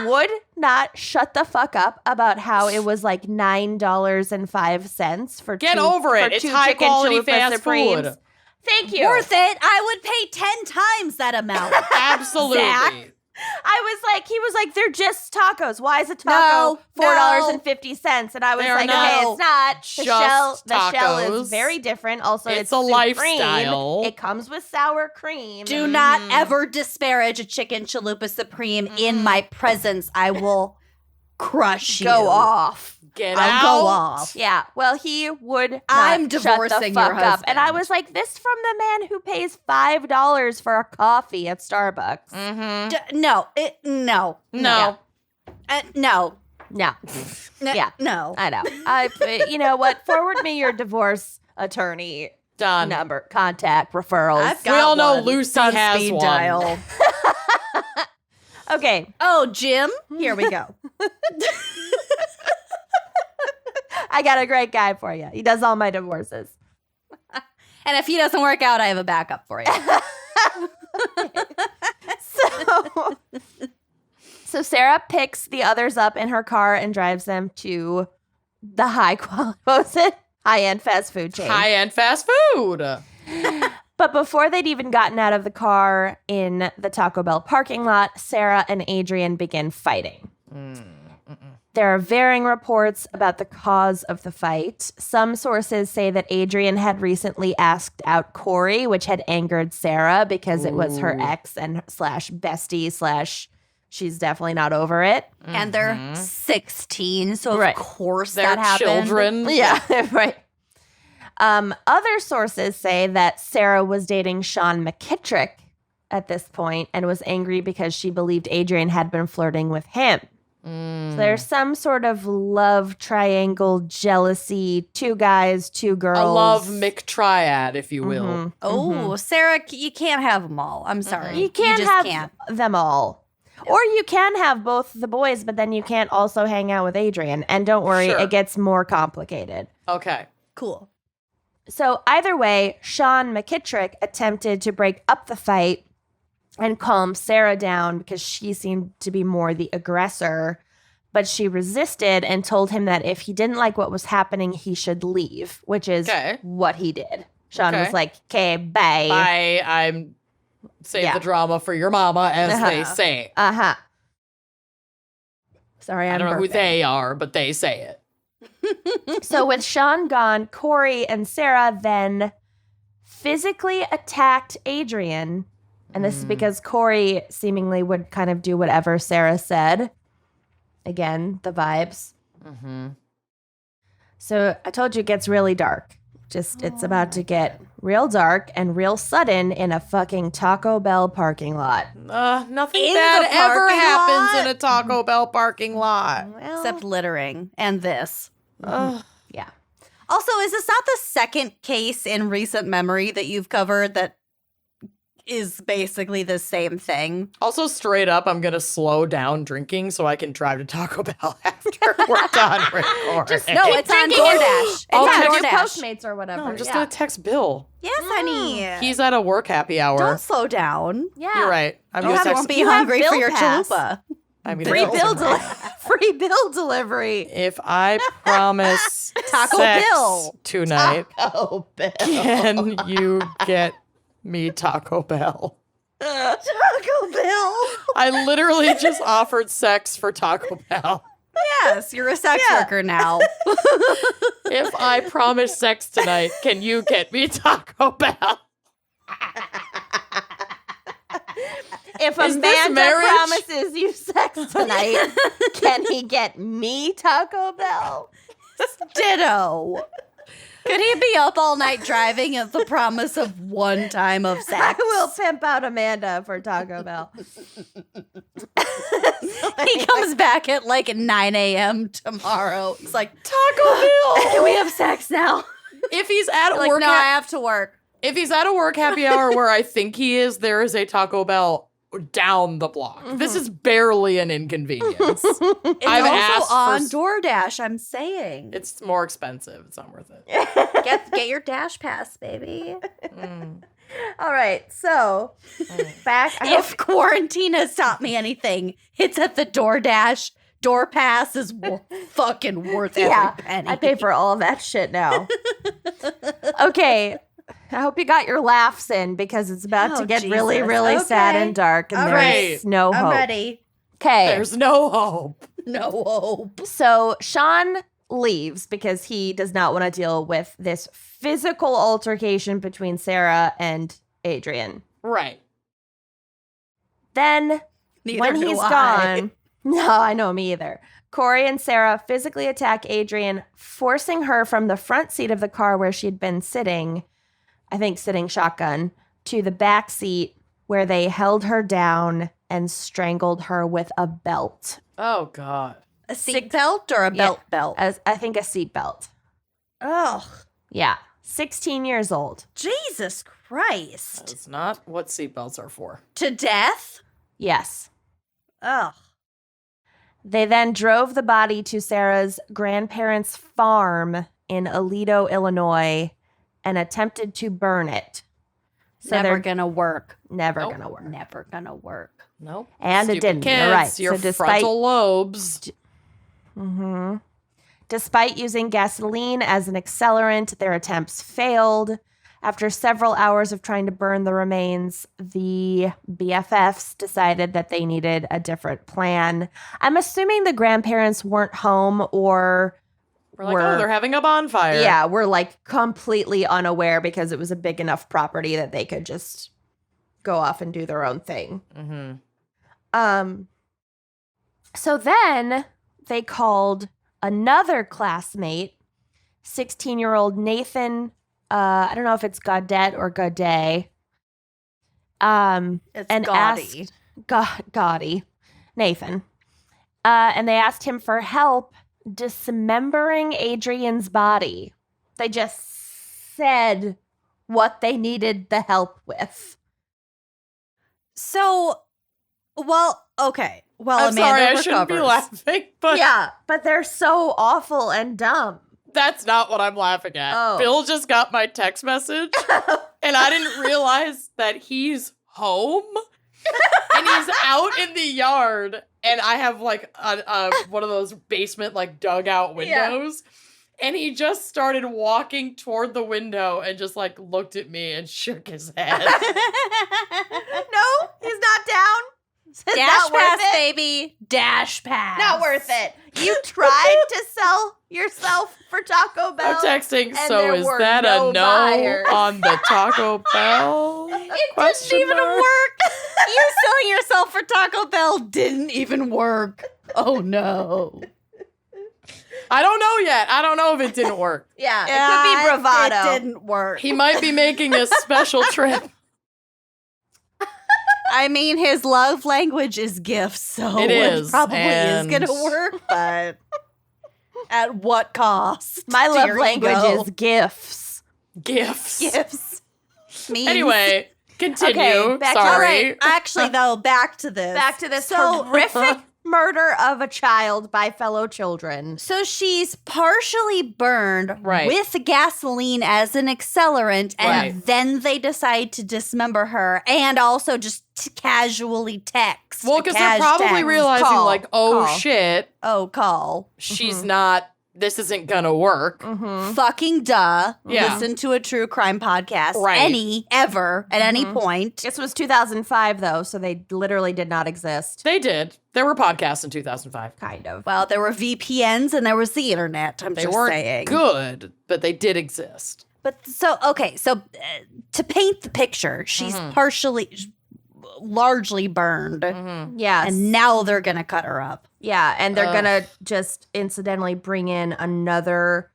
S3: would not shut the fuck up about how it was like $9.05 for
S2: Get over it. It's high quality fast food.
S3: Thank you.
S4: Worth it. I would pay 10 times that amount.
S2: Absolutely.
S4: Zach.
S3: He was like, they're just tacos. Why is a taco $4.50? And I was
S2: They are
S3: like,
S2: not
S3: okay, it's not. The shell
S2: tacos.
S3: is very different. Also,
S2: It's
S3: it's
S2: a
S3: supreme.
S2: lifestyle.
S3: It comes with sour cream.
S4: Do not ever disparage a chicken chalupa supreme in my presence. I will crush you.
S3: Go off.
S2: Get
S4: I'll
S2: out.
S4: go off.
S3: Yeah, well, he would not
S4: I'm
S3: shut
S4: divorcing
S3: the fuck
S4: your
S3: up. And I
S4: husband.
S3: was like, this from the man who pays $5 for a coffee at Starbucks.
S2: Mm-hmm.
S4: No.
S2: No.
S4: No.
S3: No.
S4: N-
S3: Yeah.
S4: No.
S3: I know. You know what? Forward me your divorce attorney
S2: Done.
S3: number, contact, referrals.
S4: I've
S2: We
S4: got
S2: all know
S4: one.
S2: Lucy
S4: On
S2: has
S4: speed
S2: one.
S4: dial.
S3: Okay.
S4: Oh, Jim, here we go.
S3: I got a great guy for you. He does all my divorces.
S4: And if he doesn't work out, I have a backup for you.
S3: So Sarah picks the others up in her car and drives them to the high-end fast food chain.
S2: High-end fast food.
S3: But before they'd even gotten out of the car in the Taco Bell parking lot, Sarah and Adrian begin fighting. There are varying reports about the cause of the fight. Some sources say that Adrian had recently asked out Corey, which had angered Sarah because it was her ex and slash bestie slash she's definitely not over it.
S4: And they're 16, so
S3: Right.
S4: of course
S2: They're
S4: that happened.
S2: children.
S3: Yeah, right. Other sources say that Sarah was dating Sean McKittrick at this point and was angry because she believed Adrian had been flirting with him. So there's some sort of love triangle, jealousy, two guys, two girls.
S2: A love McTriad, if you will.
S3: Mhm.
S4: Oh, Sarah, you can't have them all. I'm sorry.
S3: You can't
S4: just
S3: have
S4: can't.
S3: them all. Or you can have both the boys, but then you can't also hang out with Adrian. And don't worry,
S2: Sure.
S3: it gets more complicated.
S2: Okay.
S4: Cool.
S3: So either way, Sean McKittrick attempted to break up the fight and calm Sarah down because she seemed to be more the aggressor. But she resisted and told him that if he didn't like what was happening, he should leave, which is
S2: Okay.
S3: what he did. Sean
S2: Okay.
S3: was like, okay, bye.
S2: I'm save
S3: Yeah.
S2: the drama for your mama, as they say.
S3: Uh-huh. Sorry,
S2: I don't know who
S3: burping.
S2: they are, but they say it.
S3: So with Sean gone, Corey and Sarah then physically attacked Adrian. And this is because Corey seemingly would kind of do whatever Sarah said. Again, the vibes. So I told you it gets really dark. It's about to get real dark and real sudden in a fucking Taco Bell parking lot.
S2: Nothing
S4: In
S2: bad
S4: the
S2: ever
S4: parking
S2: happens
S4: lot?
S2: in a Taco Bell parking lot.
S3: Well,
S4: Except littering and this.
S2: Ugh.
S3: yeah.
S4: Also, is this not the second case in recent memory that you've covered that is basically the same thing?
S2: Also, straight up, I'm gonna slow down drinking so I can drive to Taco Bell after we're done recording.
S4: No, it's on
S3: drinking and-
S4: DoorDash. It's
S2: Oh,
S3: Yeah,
S4: on
S3: do
S4: DoorDash.
S3: Postmates or whatever.
S2: No, I'm just
S3: yeah.
S2: gonna text Bill.
S4: Yes, honey.
S2: He's at a work happy hour.
S4: Don't slow down.
S3: Yeah.
S2: You're right. I'm
S4: You
S2: gonna text.
S4: won't be
S3: You have
S4: hungry for
S3: bill
S4: your
S3: pass.
S4: chalupa.
S2: I'm gonna
S3: Free
S2: text
S3: bill,
S2: him.
S3: free bill delivery.
S2: If I promise
S4: Taco
S2: sex
S4: Bill.
S2: tonight,
S3: Oh, Bill.
S2: can you get me Taco Bell?
S4: Taco Bill.
S2: I literally just offered sex for Taco Bell.
S4: Yes, you're a sex worker now.
S2: If I promise sex tonight, can you get me Taco Bell?
S3: If
S2: Is this
S3: Amanda
S2: marriage?
S3: promises you sex tonight, can he get me Taco Bell?
S4: Ditto. Could he be up all night driving at the promise of one time of
S3: I
S4: sex?
S3: will pimp out Amanda for Taco Bell.
S4: He comes back at like 9 a.m. tomorrow. He's like,
S2: Taco Bell.
S4: can we have sex now?
S2: If he's at
S4: Like,
S2: work,
S4: no, I have to work.
S2: if he's at a work happy hour where I think he is, there is a Taco Bell down the block. This is barely an inconvenience.
S4: It's
S2: I've asked
S4: also
S2: for
S4: on
S2: s-
S4: DoorDash, I'm saying.
S2: It's more expensive. It's not worth it.
S4: Get your Dash Pass, baby.
S3: All right, so back.
S4: If quarantine has taught me anything, it's that the DoorDash door pass is fucking worth every penny.
S3: I pay for all of that shit now. Okay, I hope you got your laughs in because it's about to get really,
S4: Jesus.
S3: really sad
S4: Okay.
S3: and dark, and
S4: All
S3: there's no
S4: I'm
S3: hope.
S4: ready.
S3: Okay,
S2: There's no hope.
S4: No hope.
S3: so Sean leaves because he does not want to deal with this physical altercation between Sarah and Adrian.
S2: Right.
S3: Then
S4: Neither
S3: when
S4: do
S3: he's
S4: I.
S3: gone, no, I know, me either. Corey and Sarah physically attack Adrian, forcing her from the front seat of the car where she'd been sitting, I think sitting shotgun, to the back seat where they held her down and strangled her with a belt.
S2: Oh, God.
S4: A seat belt or a belt?
S3: As I think a seat belt.
S4: Ugh.
S3: Yeah. 16 years old.
S4: Jesus Christ.
S2: That's not what seatbelts are for.
S4: To death?
S3: Yes.
S4: Ugh.
S3: They then drove the body to Sarah's grandparents' farm in Aledo, Illinois, and attempted to burn it. So
S4: Never
S3: they're
S4: gonna work.
S3: never
S2: Nope.
S3: gonna work.
S4: Never gonna work.
S2: Nope.
S3: And it
S2: Stupid
S3: didn't.
S2: Kids,
S3: You're right.
S2: Your
S3: So despite-
S2: frontal lobes.
S3: Mm-hmm. Despite using gasoline as an accelerant, their attempts failed. After several hours of trying to burn the remains, the BFFs decided that they needed a different plan. I'm assuming the grandparents weren't home or
S2: We're like, oh, they're having a bonfire.
S3: yeah, we're like completely unaware because it was a big enough property that they could just go off and do their own thing.
S2: Mm-hmm.
S3: So then they called another classmate, 16-year-old Nathan. I don't know if it's Gaudet or Gaudet.
S4: It's
S3: and
S4: gaudy.
S3: Gaudy, Nathan. And they asked him for help dismembering Adrian's body. They just said what they needed the help with.
S4: So, well, okay. Well,
S2: I'm
S4: Amanda
S2: sorry, I
S4: recovers.
S2: shouldn't be laughing, but
S3: Yeah, but they're so awful and dumb.
S2: that's not what I'm laughing at.
S3: Oh.
S2: Bill just got my text message, and I didn't realize that he's home, and he's out in the yard, and I have like a one of those basement like dugout windows, and he just started walking toward the window and just like looked at me and shook his head.
S3: No, he's not down. It's
S4: Dash
S3: not worth
S4: pass,
S3: it.
S4: baby. Dash pass.
S3: Not worth it. You tried to sell yourself for Taco Bell.
S2: I'm texting,
S3: and
S2: so
S3: there
S2: is
S3: were
S2: that
S3: no
S2: a no
S3: buyers.
S2: on the Taco Bell?
S4: It
S2: Question
S4: didn't even
S2: mark?
S4: work. You selling yourself for Taco Bell didn't even work. Oh no.
S2: I don't know yet. I don't know if it didn't work.
S3: Yeah, it could be bravado.
S4: It didn't work.
S2: He might be making a special trip.
S4: I mean, his love language is gifts, so
S2: It is,
S4: probably
S2: and-
S4: is gonna work, but at what cost?
S3: My
S4: to
S3: love
S4: your
S3: language
S4: ego?
S3: is gifts.
S2: Gifts.
S4: gifts. Means.
S2: Anyway, continue.
S3: Okay, back to-
S2: Sorry.
S4: All right. Actually, though, back to this.
S3: Back to this
S4: So-
S3: horrific murder of a child by fellow children.
S4: So she's partially burned
S2: Right.
S4: with gasoline as an accelerant, and
S2: Right.
S4: then they decide to dismember her and also just casually text.
S2: Well, because they're probably
S4: text.
S2: realizing,
S3: Call.
S2: like, oh
S3: Call.
S2: shit,
S4: Oh, call.
S2: she's not, this isn't gonna work.
S3: Mm-hmm.
S4: Fucking duh.
S2: Yeah.
S4: Listen to a true crime podcast.
S2: Right.
S4: Ever, at any
S3: Mhm.
S4: point.
S3: This was 2005, though, so they literally did not exist.
S2: They did. There were podcasts in 2005.
S3: Kind of.
S4: Well, there were VPNs and there was the internet. I'm
S2: They
S4: just
S2: weren't
S4: saying.
S2: good, but they did exist.
S4: But so, okay, so to paint the picture, she's largely burned.
S3: Yes.
S4: And now they're going to cut her up.
S3: Yeah, and they're
S2: Ugh.
S3: gonna just incidentally bring in another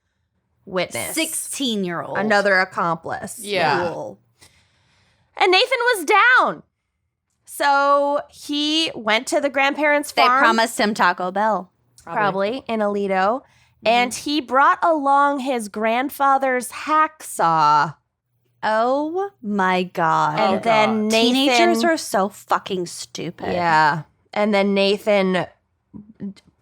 S3: witness,
S4: 16-year-old.
S3: another accomplice.
S2: Yeah.
S4: Cool.
S3: And Nathan was down, so he went to the grandparents'
S4: They
S3: farm,
S4: promised him Taco Bell.
S3: probably in Aledo, and he brought along his grandfather's hacksaw.
S4: Oh my God.
S3: And
S2: Oh,
S3: then
S2: God.
S3: Nathan,
S4: Teenagers are so fucking stupid.
S3: yeah, and then Nathan.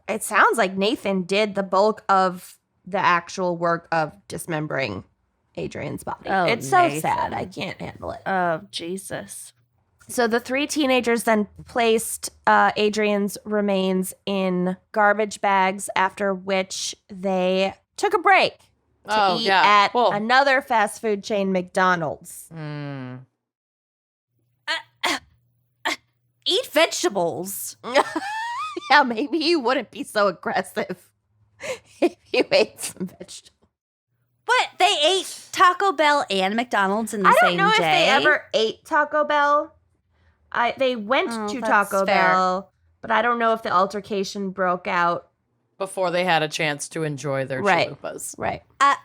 S3: It sounds like Nathan did the bulk of the actual work of dismembering Adrian's body.
S4: Oh,
S3: it's so
S4: Nathan.
S3: sad. I can't handle it.
S4: Oh, Jesus.
S3: So the 3 teenagers then placed Adrian's remains in garbage bags, after which they took a break to eat at another fast food chain, McDonald's.
S4: Eat vegetables.
S3: Yeah, maybe you wouldn't be so aggressive if you ate some vegetables.
S4: What? They ate Taco Bell and McDonald's in the same day?
S3: I don't know if they ever ate Taco Bell. They went to Taco Bell, but I don't know if the altercation broke out
S2: before they had a chance to enjoy their chalupas.
S3: Right.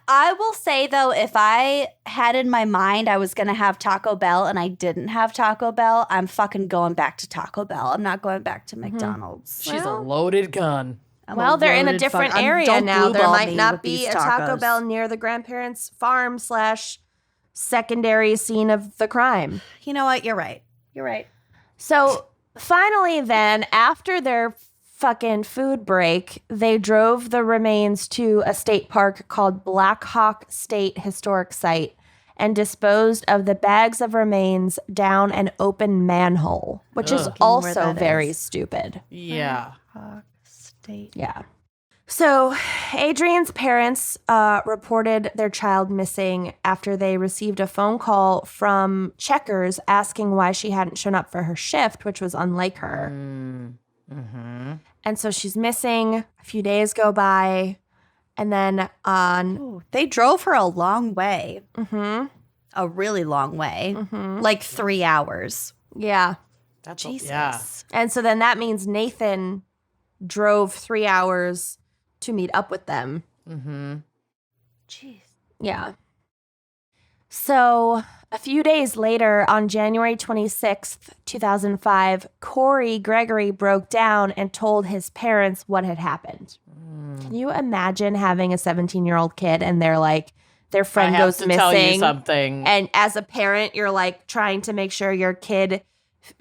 S4: I will say, though, if I had in my mind I was going to have Taco Bell and I didn't have Taco Bell, I'm fucking going back to Taco Bell. I'm not going back to McDonald's.
S2: She's a loaded gun.
S3: Well, they're in a different area now. There might not be a Taco Bell near the grandparents' farm / secondary scene of the crime.
S4: You know what? You're right. You're right.
S3: So finally then, after their fucking food break, they drove the remains to a state park called Black Hawk State Historic Site and disposed of the bags of remains down an open manhole, which is also very stupid.
S2: Yeah.
S4: State.
S3: Yeah. So Adrian's parents reported their child missing after they received a phone call from Checkers asking why she hadn't shown up for her shift, which was unlike her. And so she's missing. A few days go by. And then
S4: they drove her a long way. A really long way. Like 3 hours.
S3: Yeah.
S2: That's
S4: Jesus.
S2: Yeah.
S3: And so then that means Nathan drove 3 hours to meet up with them.
S4: Jeez.
S3: Yeah. So a few days later, on January 26th, 2005, Corey Gregory broke down and told his parents what had happened. Can you imagine having a 17-year-old kid and they're like, their friend goes missing?
S2: Tell you something.
S3: And as a parent, you're like trying to make sure your kid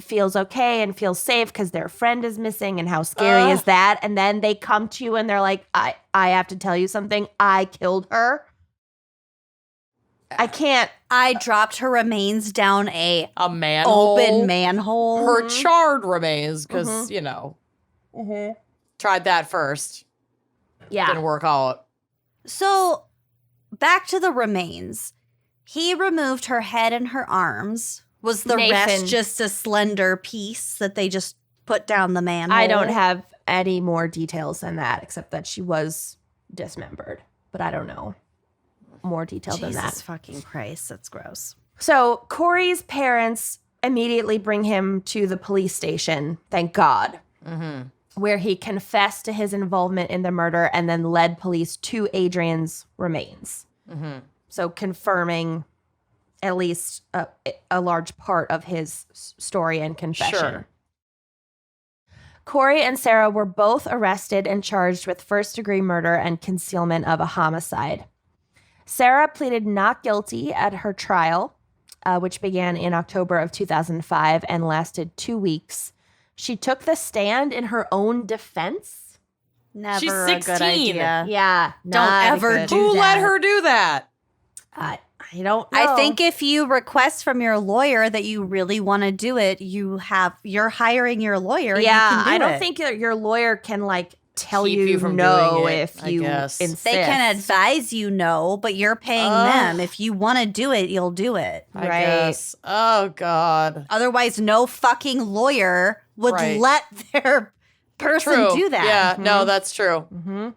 S3: feels okay and feels safe because their friend is missing, and how scary is that? And then they come to you and they're like, I have to tell you something. I killed her. I can't.
S4: I dropped her remains down a
S2: manhole.
S4: Open manhole.
S2: Her charred remains, because, you know, tried that first.
S3: Yeah.
S2: Didn't work out.
S4: So, back to the remains. He removed her head and her arms. Was the rest just a slender piece that they just put down the manhole?
S3: I don't have any more details than that, except that she was dismembered. But I don't know more detail than that.
S4: Jesus fucking Christ, that's gross.
S3: So Corey's parents immediately bring him to the police station, thank God, where he confessed to his involvement in the murder and then led police to Adrian's remains. So confirming at least a large part of his story and confession.
S2: Sure.
S3: Corey and Sarah were both arrested and charged with first-degree murder and concealment of a homicide. Sarah pleaded not guilty at her trial, which began in October of 2005 and lasted 2 weeks. She took the stand in her own defense.
S4: Never
S2: She's
S4: a
S2: 16.
S4: good idea.
S3: Yeah.
S4: Don't ever do
S2: Who
S4: that.
S2: let her do that?
S3: I don't know.
S4: I think if you request from your lawyer that you really want to do it, you're hiring your lawyer.
S3: Yeah,
S4: you can do
S3: I don't
S4: it.
S3: think your lawyer can like tell
S2: Keep
S3: you,
S2: you from
S3: no
S2: doing it,
S3: if
S2: I
S3: you
S2: guess.
S3: insist.
S4: They can advise you no, but you're paying them. If you want to do it, you'll do it.
S2: I
S3: Right.
S2: guess. Oh, God.
S4: Otherwise, no fucking lawyer would let their person do that.
S2: Yeah, no, that's true.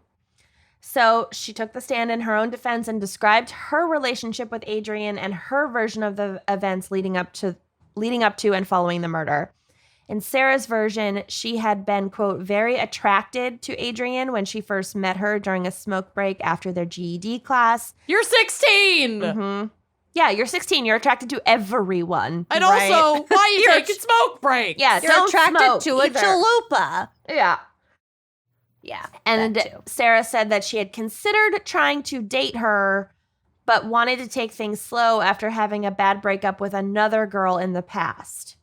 S3: So she took the stand in her own defense and described her relationship with Adrian and her version of the events leading up to and following the murder. In Sarah's version, she had been, quote, very attracted to Adrian when she first met her during a smoke break after their GED class.
S2: You're 16.
S3: Yeah, you're 16. You're attracted to everyone.
S2: And
S3: right?
S2: also, why are you taking smoke breaks?
S3: Yeah,
S4: You're
S3: don't
S4: attracted
S3: smoke
S4: to
S3: either.
S4: a chalupa.
S3: Yeah.
S4: Yeah.
S3: And
S4: that too.
S3: Sarah said that she had considered trying to date her, but wanted to take things slow after having a bad breakup with another girl in the past.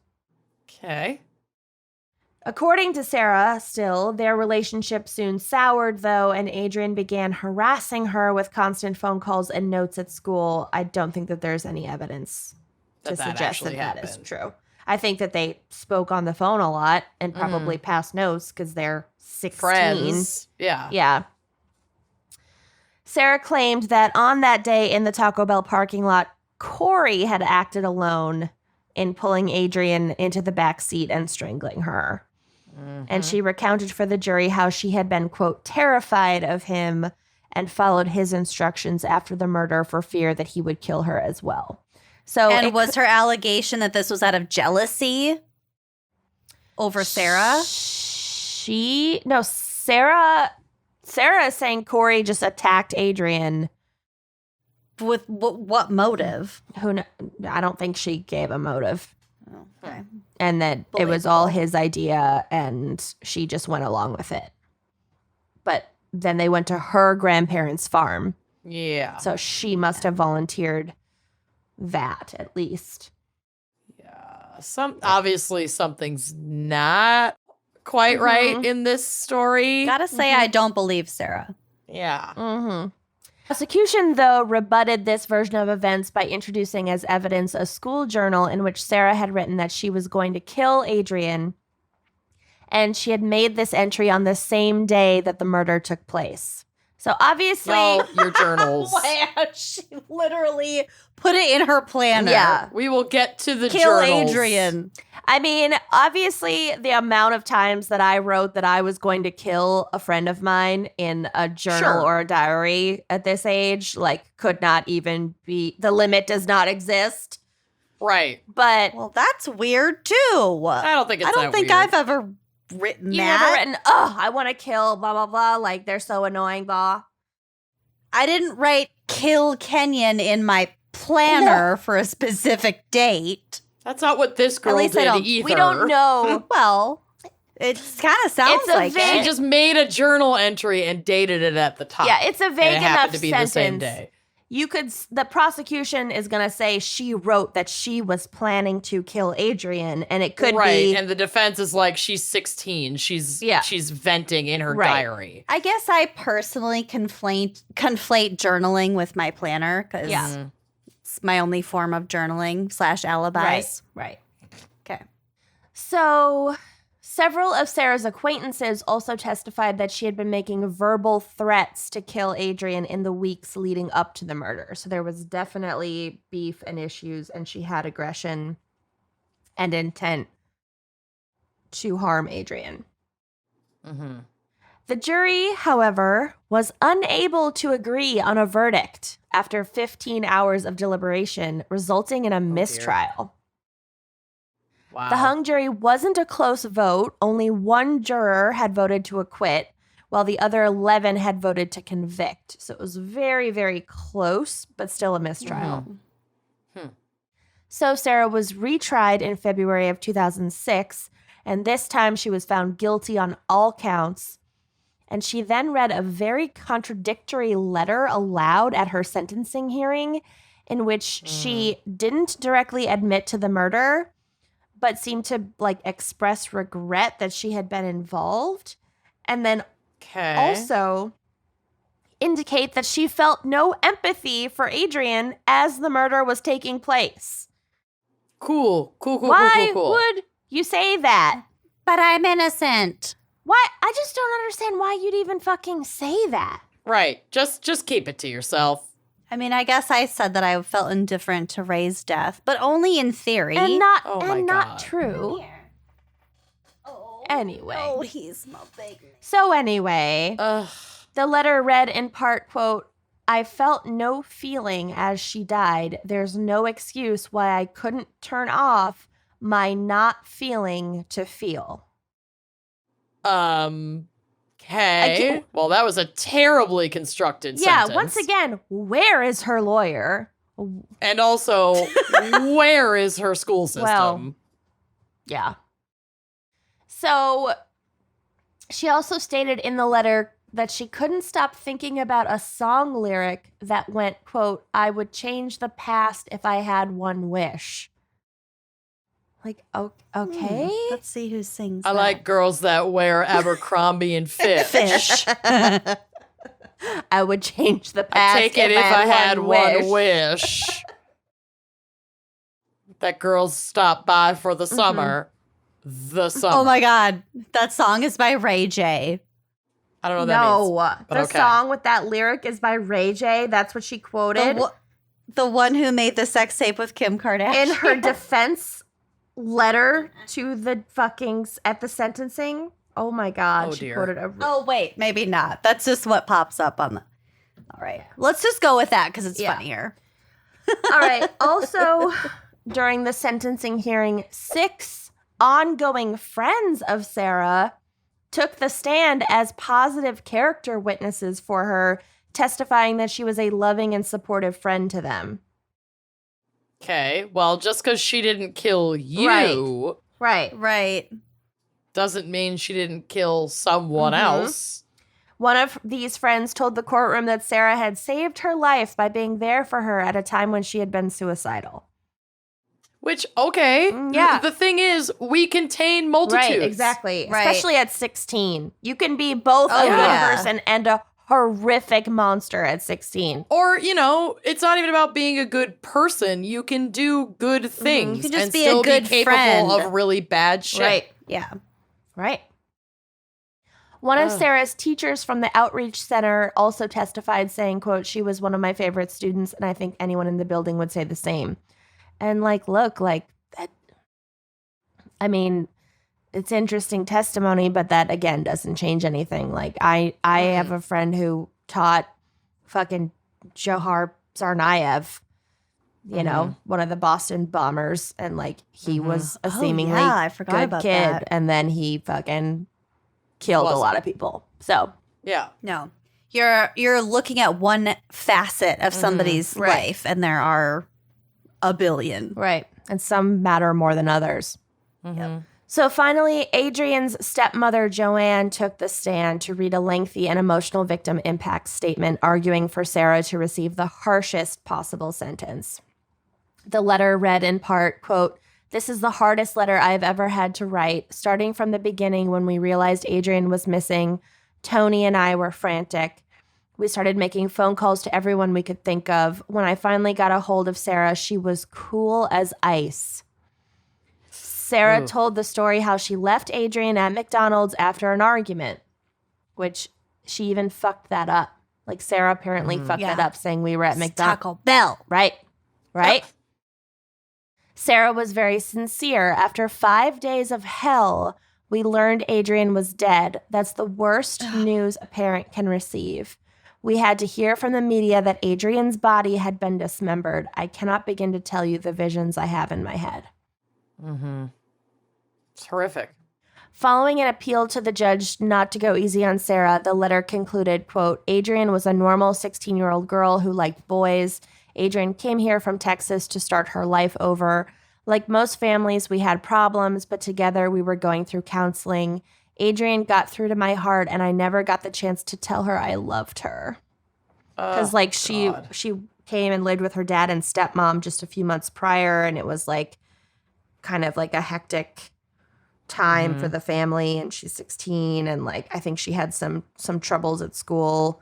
S2: Okay.
S3: According to Sarah, still, their relationship soon soured, though, and Adrian began harassing her with constant phone calls and notes at school. I don't think that there's any evidence to suggest that that is true. I think that they spoke on the phone a lot and probably passed notes because they're 16.
S2: Friends. Yeah.
S3: Yeah. Sarah claimed that on that day in the Taco Bell parking lot, Corey had acted alone in pulling Adrian into the back seat and strangling her. And she recounted for the jury how she had been, quote, terrified of him and followed his instructions after the murder for fear that he would kill her as well. So,
S4: and was her allegation that this was out of jealousy over Sarah?
S3: Sarah is saying Corey just attacked Adrian.
S4: With what motive?
S3: I don't think she gave a motive.
S4: Oh, okay.
S3: And that it was all his idea and she just went along with it. But then they went to her grandparents' farm.
S2: Yeah.
S3: So she must have volunteered that at least.
S2: Yeah. Obviously something's not quite right in this story.
S4: Gotta say, I don't believe Sarah.
S2: Yeah.
S3: Prosecution, though, rebutted this version of events by introducing as evidence a school journal in which Sarah had written that she was going to kill Adrian, and she had made this entry on the same day that the murder took place. So obviously...
S2: Oh, your journals.
S4: Wow, she literally put it in her planner.
S3: Yeah.
S2: We will get to the
S4: Kill
S2: journals.
S4: Adrian.
S3: I mean, obviously, the amount of times that I wrote that I was going to kill a friend of mine in a journal or a diary at this age, could not even be, the limit does not exist.
S2: Right.
S3: But
S4: Well, that's weird, too.
S2: I don't think it's
S4: I don't
S2: that
S4: think
S2: weird.
S4: I've ever written
S3: you've
S4: that.
S3: never written, I want to kill blah, blah, blah, like they're so annoying, blah.
S4: I didn't write kill Kenyon in my planner for a specific date.
S2: That's not what this girl
S4: At least I
S2: did
S4: don't-
S2: either.
S3: We don't know.
S4: Well, it kind of sounds
S3: It's a
S4: like
S3: vague-
S2: She
S4: it.
S2: just made a journal entry and dated it at the top.
S3: Yeah, it's a
S2: And
S3: vague
S2: it
S3: enough
S2: happened to be
S3: sentence.
S2: the same day.
S3: The prosecution is going to say she wrote that she was planning to kill Adrian, and it could be.
S2: And the defense is like, she's 16. She's venting in her
S3: Right.
S2: diary.
S4: I guess I personally conflate journaling with my planner because
S3: Yeah.
S4: it's my only form of journaling / alibis.
S3: Right.
S4: Okay.
S3: So, several of Sarah's acquaintances also testified that she had been making verbal threats to kill Adrian in the weeks leading up to the murder. So, there was definitely beef and issues, and she had aggression and intent to harm Adrian.
S2: Mm-hmm.
S3: The jury, however, was unable to agree on a verdict after 15 hours of deliberation, resulting in a mistrial.
S2: Wow.
S3: The hung jury wasn't a close vote. Only one juror had voted to acquit, while the other 11 had voted to convict. So it was very, very close, but still a mistrial. So Sarah was retried in February of 2006, and this time she was found guilty on all counts. And she then read a very contradictory letter aloud at her sentencing hearing, in which she didn't directly admit to the murder, but seemed to express regret that she had been involved. And then also indicate that she felt no empathy for Adrian as the murder was taking place.
S2: Cool.
S3: Why would you say that?
S4: But I'm innocent.
S3: Why? I just don't understand why you'd even fucking say that.
S2: Right. Just keep it to yourself.
S4: I mean, I guess I said that I felt indifferent to Ray's death, but only in theory.
S3: And not
S2: Oh my
S3: not
S2: God.
S3: true. Anyway.
S4: Oh, he's my baby.
S3: So anyway,
S2: Ugh.
S3: the letter read in part, quote, I felt no feeling as she died. There's no excuse why I couldn't turn off my not feeling to feel.
S2: Okay. Well, that was a terribly constructed sentence.
S3: Yeah, once again, where is her lawyer?
S2: And also, where is her school system?
S3: Well, yeah. So she also stated in the letter that she couldn't stop thinking about a song lyric that went, quote, I would change the past if I had one wish. Like, okay.
S4: Let's see who sings.
S2: I like girls that wear Abercrombie and Fitch.
S4: Fish.
S3: I would change the
S2: I
S3: past
S2: take it if I had one
S3: wish.
S2: wish. That girls stop by for the summer. The summer.
S4: Oh my God. That song is by Ray J.
S2: I don't know what that means.
S3: The
S2: okay.
S3: song with that lyric is by Ray J. That's what she quoted.
S4: The one who made the sex tape with Kim Kardashian.
S3: In her defense letter to the at the sentencing. Oh my God.
S2: Oh,
S3: she
S2: dear.
S3: quoted a.
S4: Oh, wait. Maybe not. That's just what pops up on the. All right. Let's just go with that because it's funnier.
S3: All right. Also, during the sentencing hearing, 6 ongoing friends of Sarah took the stand as positive character witnesses for her, testifying that she was a loving and supportive friend to them.
S2: Okay, well, just because she didn't kill you
S3: Right.
S2: doesn't mean she didn't kill someone else.
S3: One of these friends told the courtroom that Sarah had saved her life by being there for her at a time when she had been suicidal.
S2: Which, okay.
S3: Yeah.
S2: The thing is, we contain multitudes.
S3: Right, exactly.
S4: Right.
S3: Especially at 16. You can be both a
S4: yeah.
S3: good person and a horrific monster at 16.
S2: Or, it's not even about being a good person. You can do good things
S4: You can just
S2: and
S4: be a
S2: still
S4: good
S2: be capable
S4: friend.
S2: of really bad shit.
S3: Right.
S4: Yeah.
S3: Right. One of Sarah's teachers from the outreach center also testified saying, quote, she was one of my favorite students, and I think anyone in the building would say the same. And look, that, I mean, it's interesting testimony, but that again doesn't change anything. I have a friend who taught fucking Johar Tsarnaev, one of the Boston bombers, and he was a seemingly
S4: I forgot
S3: good
S4: about
S3: kid,
S4: that.
S3: and then he fucking killed a lot of people. So
S2: Yeah.
S4: No. You're looking at one facet of somebody's life, and there are a billion.
S3: right, and some matter more than others. So finally, Adrian's stepmother, Joanne, took the stand to read a lengthy and emotional victim impact statement arguing for Sarah to receive the harshest possible sentence. The letter read in part, quote, "This is the hardest letter I have ever had to write. Starting from the beginning when we realized Adrian was missing, Tony and I were frantic. We started making phone calls to everyone we could think of. When I finally got a hold of Sarah, she was cool as ice. Sarah told the story how she left Adrian at McDonald's after an argument, which she even fucked that up. Sarah apparently fucked that up, saying we were at McDonald's.
S4: Taco Bell.
S3: Right. Sarah was very sincere. After 5 days of hell, we learned Adrian was dead. That's the worst news a parent can receive. We had to hear from the media that Adrian's body had been dismembered. I cannot begin to tell you the visions I have in my head."
S2: It's horrific.
S3: Following an appeal to the judge not to go easy on Sarah, the letter concluded, quote, "Adrian was a normal 16-year-old girl who liked boys. Adrian came here from Texas to start her life over. Like most families, we had problems, but together we were going through counseling. Adrian got through to my heart, and I never got the chance to tell her I loved her." Because she came and lived with her dad and stepmom just a few months prior, and it was kind of a hectic time for the family, and she's 16, and I think she had some troubles at school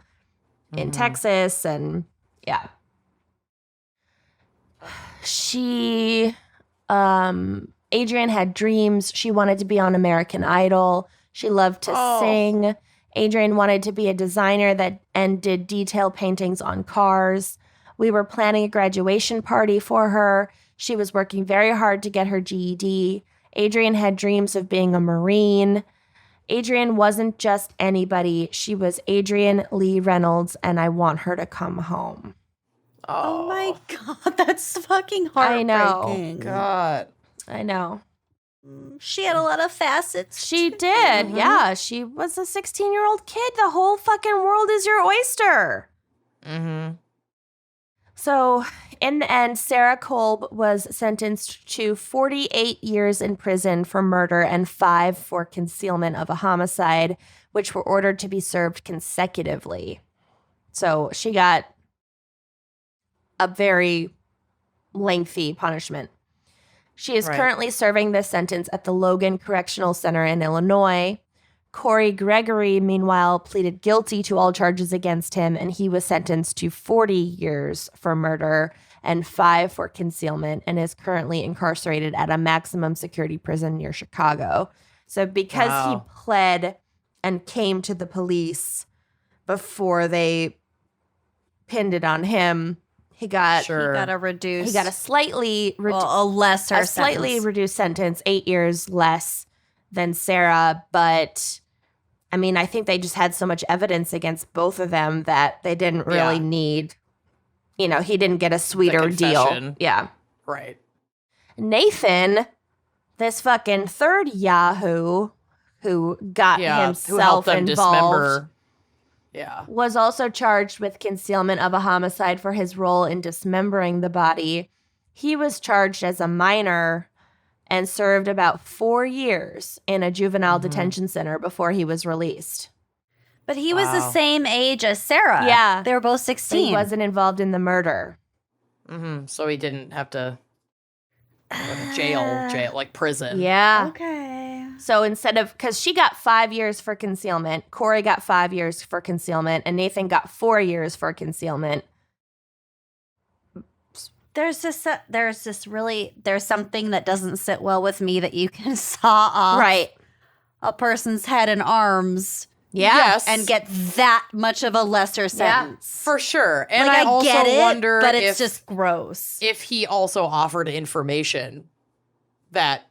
S3: in Texas, and yeah. Adrian had dreams. She wanted to be on American Idol. She loved to sing. Adrian wanted to be a designer and did detail paintings on cars. We were planning a graduation party for her. She was working very hard to get her GED. Adrian had dreams of being a Marine. Adrian wasn't just anybody. She was Adrian Lee Reynolds, and I want her to come home.
S4: Oh my God, that's fucking
S3: I
S4: heartbreaking.
S3: know.
S2: God.
S3: I know.
S4: She had a lot of facets.
S3: She did. Yeah, she was a 16-year-old kid. The whole fucking world is your oyster. So, in the end, Sarah Kolb was sentenced to 48 years in prison for murder and 5 for concealment of a homicide, which were ordered to be served consecutively. So she got a very lengthy punishment. She is
S2: Right.
S3: currently serving this sentence at the Logan Correctional Center in Illinois. Corey Gregory, meanwhile, pleaded guilty to all charges against him, and he was sentenced to 40 years for murder and 5 for concealment, and is currently incarcerated at a maximum security prison near Chicago. So because he
S2: Wow.
S3: pled and came to the police before they pinned it on him, he got
S2: Sure.
S4: He got a reduced.
S3: he got a slightly
S4: a lesser
S3: slightly
S4: sentence.
S3: reduced sentence, 8 years less than Sarah. But I mean, I think they just had so much evidence against both of them that they didn't really
S2: Yeah.
S3: need, he didn't get a sweeter deal.
S2: confession.
S3: Yeah.
S2: Right.
S3: Nathan, this fucking third Yahoo who got
S2: Yeah. Who helped
S3: himself
S2: them
S3: involved,
S2: dismember. Yeah.
S3: was also charged with concealment of a homicide for his role in dismembering the body. He was charged as a minor and served about 4 years in a juvenile detention center before he was released.
S4: But he was the
S2: Wow.
S4: same age as Sarah.
S3: Yeah.
S4: They were both
S3: So
S4: 16.
S3: he wasn't involved in the murder.
S2: So he didn't have to go to jail, like prison.
S3: Yeah.
S4: Okay.
S3: So instead of, because she got 5 years for concealment, Corey got 5 years for concealment, and Nathan got 4 years for concealment.
S4: There's something that doesn't sit well with me that you can saw off
S3: Right.
S4: a person's head and arms
S3: Yeah.
S2: Yes.
S4: and get that much of a lesser sentence.
S2: For sure. And
S4: Like,
S2: I also
S4: get it,
S2: wonder
S4: but it's
S2: if,
S4: just gross.
S2: if he also offered information that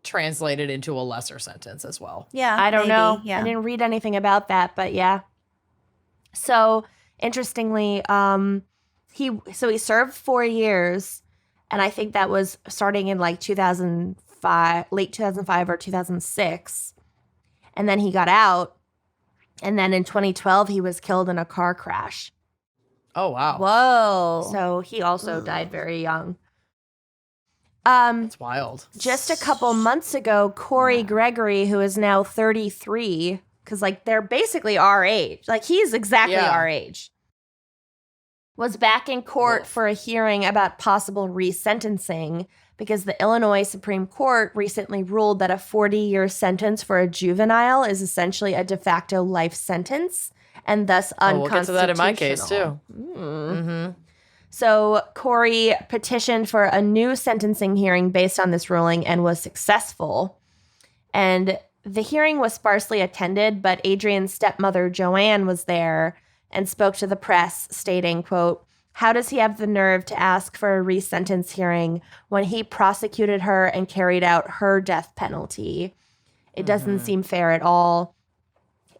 S2: translated into a lesser sentence as well.
S4: Yeah,
S3: I don't
S4: maybe,
S3: know.
S4: Yeah.
S3: I didn't read anything about that, but yeah. So interestingly, he served 4 years, and I think that was starting in like 2005, late 2005 or 2006. And then he got out, and then in 2012 he was killed in a car crash.
S2: Oh, wow.
S4: Whoa.
S3: So he also died very young.
S2: It's wild.
S3: Just a couple months ago, Corey Gregory, who is now 33, because like they're basically our age, like he's exactly
S2: Yeah.
S3: our age, was back in court
S2: Wolf.
S3: for a hearing about possible resentencing because the Illinois Supreme Court recently ruled that a 40-year sentence for a juvenile is essentially a de facto life sentence and thus
S2: Oh, we'll
S3: unconstitutional.
S2: get to that in my case, too.
S3: Mm. So Corey petitioned for a new sentencing hearing based on this ruling and was successful. And the hearing was sparsely attended, but Adrian's stepmother, Joanne, was there and spoke to the press, stating, quote, "How does he have the nerve to ask for a resentence hearing when he prosecuted her and carried out her death penalty? It doesn't seem fair at all.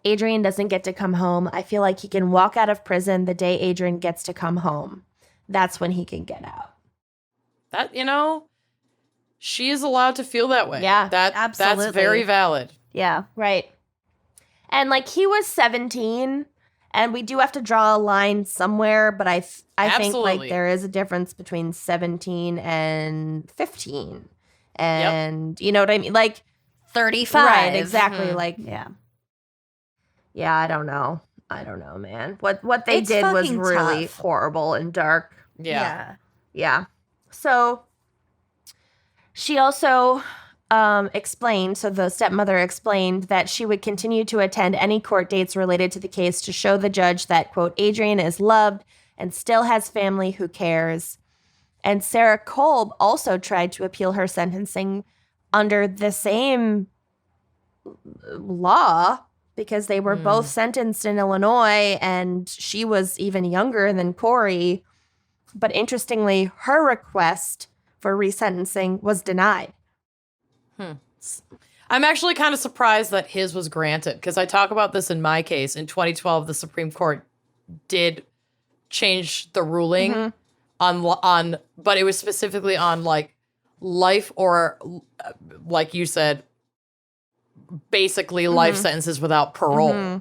S3: Adrian doesn't get to come home. I feel like he can walk out of prison the day Adrian gets to come home. That's when he can get out."
S2: That, she is allowed to feel that way.
S3: Yeah,
S2: That's
S4: absolutely.
S2: very valid.
S4: Yeah.
S3: Right. And like he was 17, and we do have to draw a line somewhere, but I think
S2: Absolutely.
S3: like there is a difference between 17 and 15. And you know what I mean? Like
S4: 35.
S3: right, exactly.
S2: Mhm.
S3: Like
S4: Yeah.
S3: yeah, I don't know, man. What they
S4: It's
S3: did was
S4: fucking
S3: really
S4: tough.
S3: horrible and dark.
S2: Yeah.
S3: Yeah. So she also explained, so the stepmother explained that she would continue to attend any court dates related to the case to show the judge that, quote, Adrian is loved and still has family who cares. And Sarah Kolb also tried to appeal her sentencing under the same law because they were both sentenced in Illinois and she was even younger than Corey. But interestingly, her request for resentencing was denied.
S2: I'm actually kind of surprised that his was granted because I talk about this in my case. In 2012, the Supreme Court did change the ruling on, but it was specifically on like life or, like you said, basically life sentences without parole.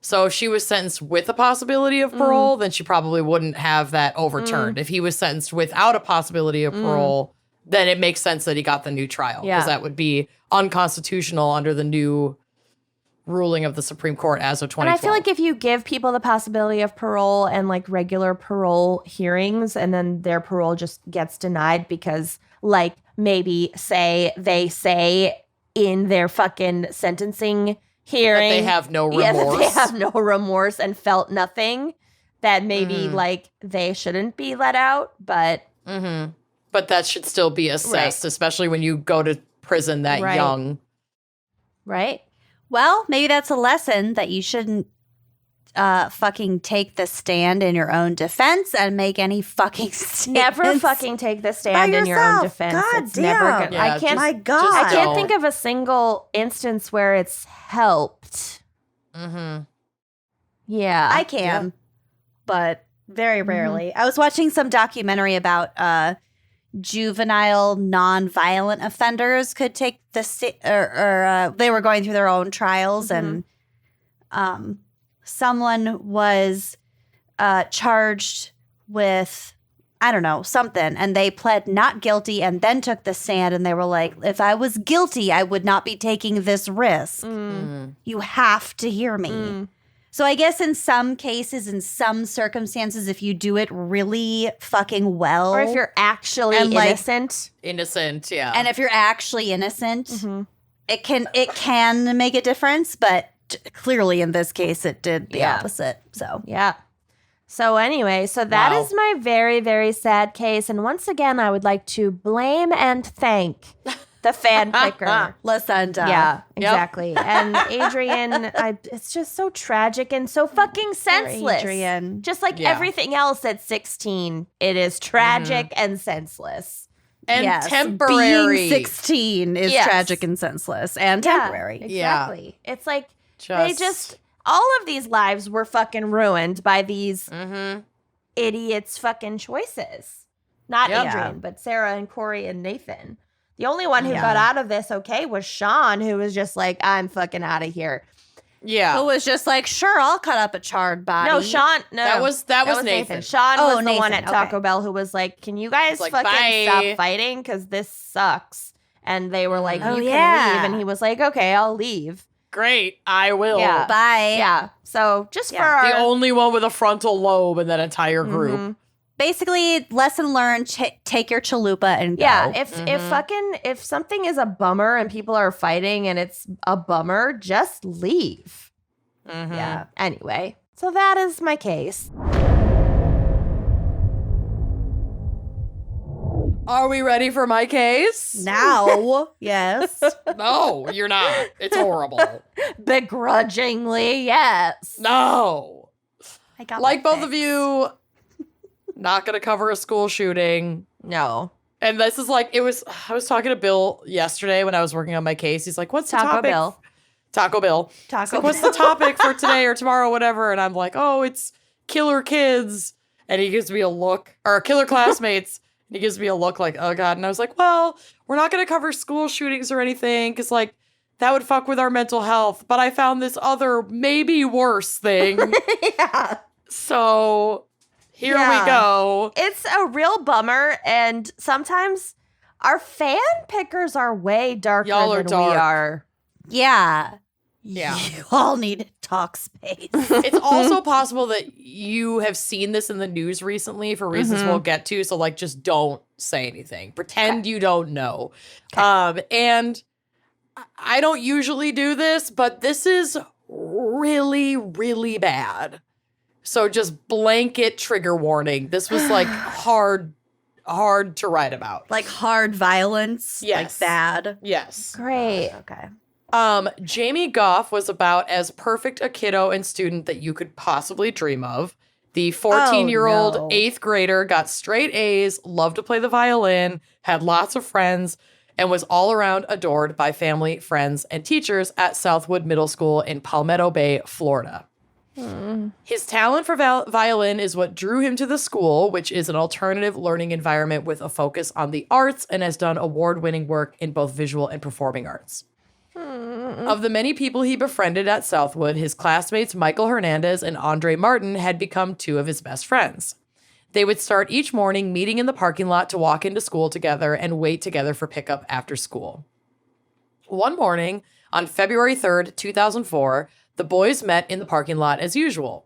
S2: So if she was sentenced with a possibility of parole, then she probably wouldn't have that overturned. If he was sentenced without a possibility of parole, then it makes sense that he got the new trial because
S3: Yeah.
S2: that would be unconstitutional under the new ruling of the Supreme Court as of 2012.
S3: And I feel like if you give people the possibility of parole and like regular parole hearings and then their parole just gets denied because like maybe say in their fucking sentencing hearing
S2: That they have no remorse.
S3: Yeah, that they have no remorse and felt nothing, that maybe like they shouldn't be let out, but
S2: But that should still be assessed, especially when you go to prison that young.
S3: Right?
S4: Well, maybe that's a lesson that you shouldn't fucking take the stand in your own defense and make any fucking statements.
S3: Never fucking take the stand in your own defense.
S4: God
S3: It's
S4: damn.
S3: never good.
S2: Yeah,
S3: I can't.
S4: My God.
S3: I can't
S2: don't.
S3: think of a single instance where it's helped.
S2: Mm-hmm.
S3: Yeah,
S4: I can, but very rarely. I was watching some documentary about juvenile non-violent offenders could take the they were going through their own trials, and someone was charged with, I don't know, something, and they pled not guilty and then took the stand, and they were like, if I was guilty, I would not be taking this risk. You have to hear me. So I guess in some cases, in some circumstances, if you do it really fucking well,
S3: or if you're actually
S4: And, like,
S3: innocent.
S2: Innocent, yeah.
S4: and if you're actually innocent, it can make a difference. But clearly, in this case, it did the opposite. So
S3: Yeah. So anyway, that is my very, very sad case. And once again, I would like to blame and thank the fan picker.
S4: Lasanda.
S3: Yeah, exactly. And Adrian, it's just so tragic and so fucking senseless.
S4: Adrian.
S3: Just like
S2: Yeah.
S3: everything else at 16, it is tragic and senseless.
S2: and
S4: Yes,
S2: temporary.
S4: Being 16 is
S3: Yes.
S4: tragic and senseless and
S3: Yeah,
S4: temporary.
S3: exactly. It's like they just all of these lives were fucking ruined by these idiots' fucking choices. Not
S2: Yep.
S3: Adrian, but Sarah and Corey and Nathan. The only one who got out of this okay was Sean, who was just like, I'm fucking out of here.
S2: Yeah.
S4: Who was just like, sure, I'll cut up a charred body.
S3: No, Sean. No,
S2: That was Nathan.
S3: Sean
S4: Oh,
S3: was the
S4: Nathan,
S3: one at Taco
S4: okay.
S3: Bell who was like, "Can you guys
S2: like,
S3: fucking
S2: bye.
S3: stop fighting? Because this sucks." And they were like,
S4: Oh,
S3: "You
S4: yeah.
S3: can leave," and he was like, "Okay, I'll leave."
S2: Great. I will.
S3: Yeah.
S4: Bye.
S3: Yeah. So just for
S2: The
S3: our
S2: only one with a frontal lobe in that entire group.
S4: Basically, lesson learned, take your chalupa and go.
S3: yeah, if something is a bummer and people are fighting and it's a bummer, just leave. Yeah. Anyway, so that is my case.
S2: Are we ready for my case?
S4: Now, yes.
S2: No, you're not. It's horrible.
S3: Begrudgingly, yes.
S2: No.
S4: I got
S2: Like
S4: my
S2: both
S4: fix.
S2: of you, not going to cover a school shooting.
S3: No.
S2: And this is like, I was talking to Bill yesterday when I was working on my case. He's like, what's the
S3: Taco
S2: topic?
S3: Bill.
S2: Taco Bill. He's like, what's the topic for today or tomorrow, whatever? And I'm like, oh, it's killer kids. And he gives me a look, or killer classmates. And he gives me a look like, oh God. And I was like, well, we're not going to cover school shootings or anything because like that would fuck with our mental health. But I found this other maybe worse thing.
S3: Yeah.
S2: So here we go.
S3: It's a real bummer, and sometimes our fan pickers are way darker
S2: Y'all are
S3: than we
S2: dark.
S3: are.
S4: Yeah.
S2: Yeah.
S4: You all need to talk space.
S2: It's also possible that you have seen this in the news recently for reasons we'll get to. So, like, just don't say anything. Pretend you don't know. And I don't usually do this, but this is really, really bad. So just blanket trigger warning. This was like hard to write about.
S4: Like hard violence.
S2: Yes.
S4: Like bad.
S2: Yes.
S3: Great.
S4: Okay.
S2: Jamie Goff was about as perfect a kiddo and student that you could possibly dream of. The 14-year-old
S4: no.
S2: 8th grader got straight A's, loved to play the violin, had lots of friends, and was all around adored by family, friends, and teachers at Southwood Middle School in Palmetto Bay, Florida. His talent for violin is what drew him to the school, which is an alternative learning environment with a focus on the arts and has done award-winning work in both visual and performing arts. Of the many people he befriended at Southwood, his classmates Michael Hernandez and Andre Martin had become two of his best friends. They would start each morning meeting in the parking lot to walk into school together and wait together for pickup after school. One morning, on February 3rd, 2004, the boys met in the parking lot as usual.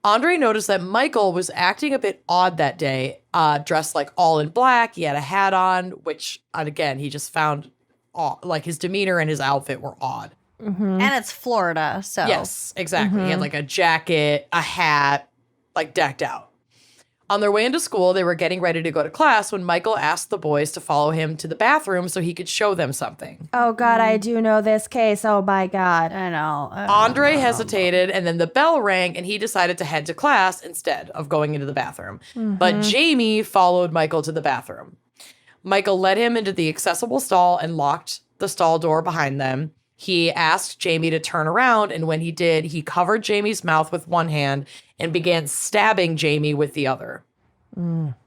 S2: Andre noticed that Michael was acting a bit odd that day, dressed like all in black. He had a hat on, which, again, he just found like his demeanor and his outfit were odd.
S4: And it's Florida, so.
S2: Yes, exactly. He had like a jacket, a hat, like decked out. On their way into school, they were getting ready to go to class when Michael asked the boys to follow him to the bathroom so he could show them something.
S3: Oh, God, I do know this case. Oh, my God.
S4: I know.
S2: Andre hesitated, and then the bell rang, and he decided to head to class instead of going into the bathroom. But Jamie followed Michael to the bathroom. Michael led him into the accessible stall and locked the stall door behind them. He asked Jamie to turn around, and when he did, he covered Jamie's mouth with one hand and began stabbing Jamie with the other.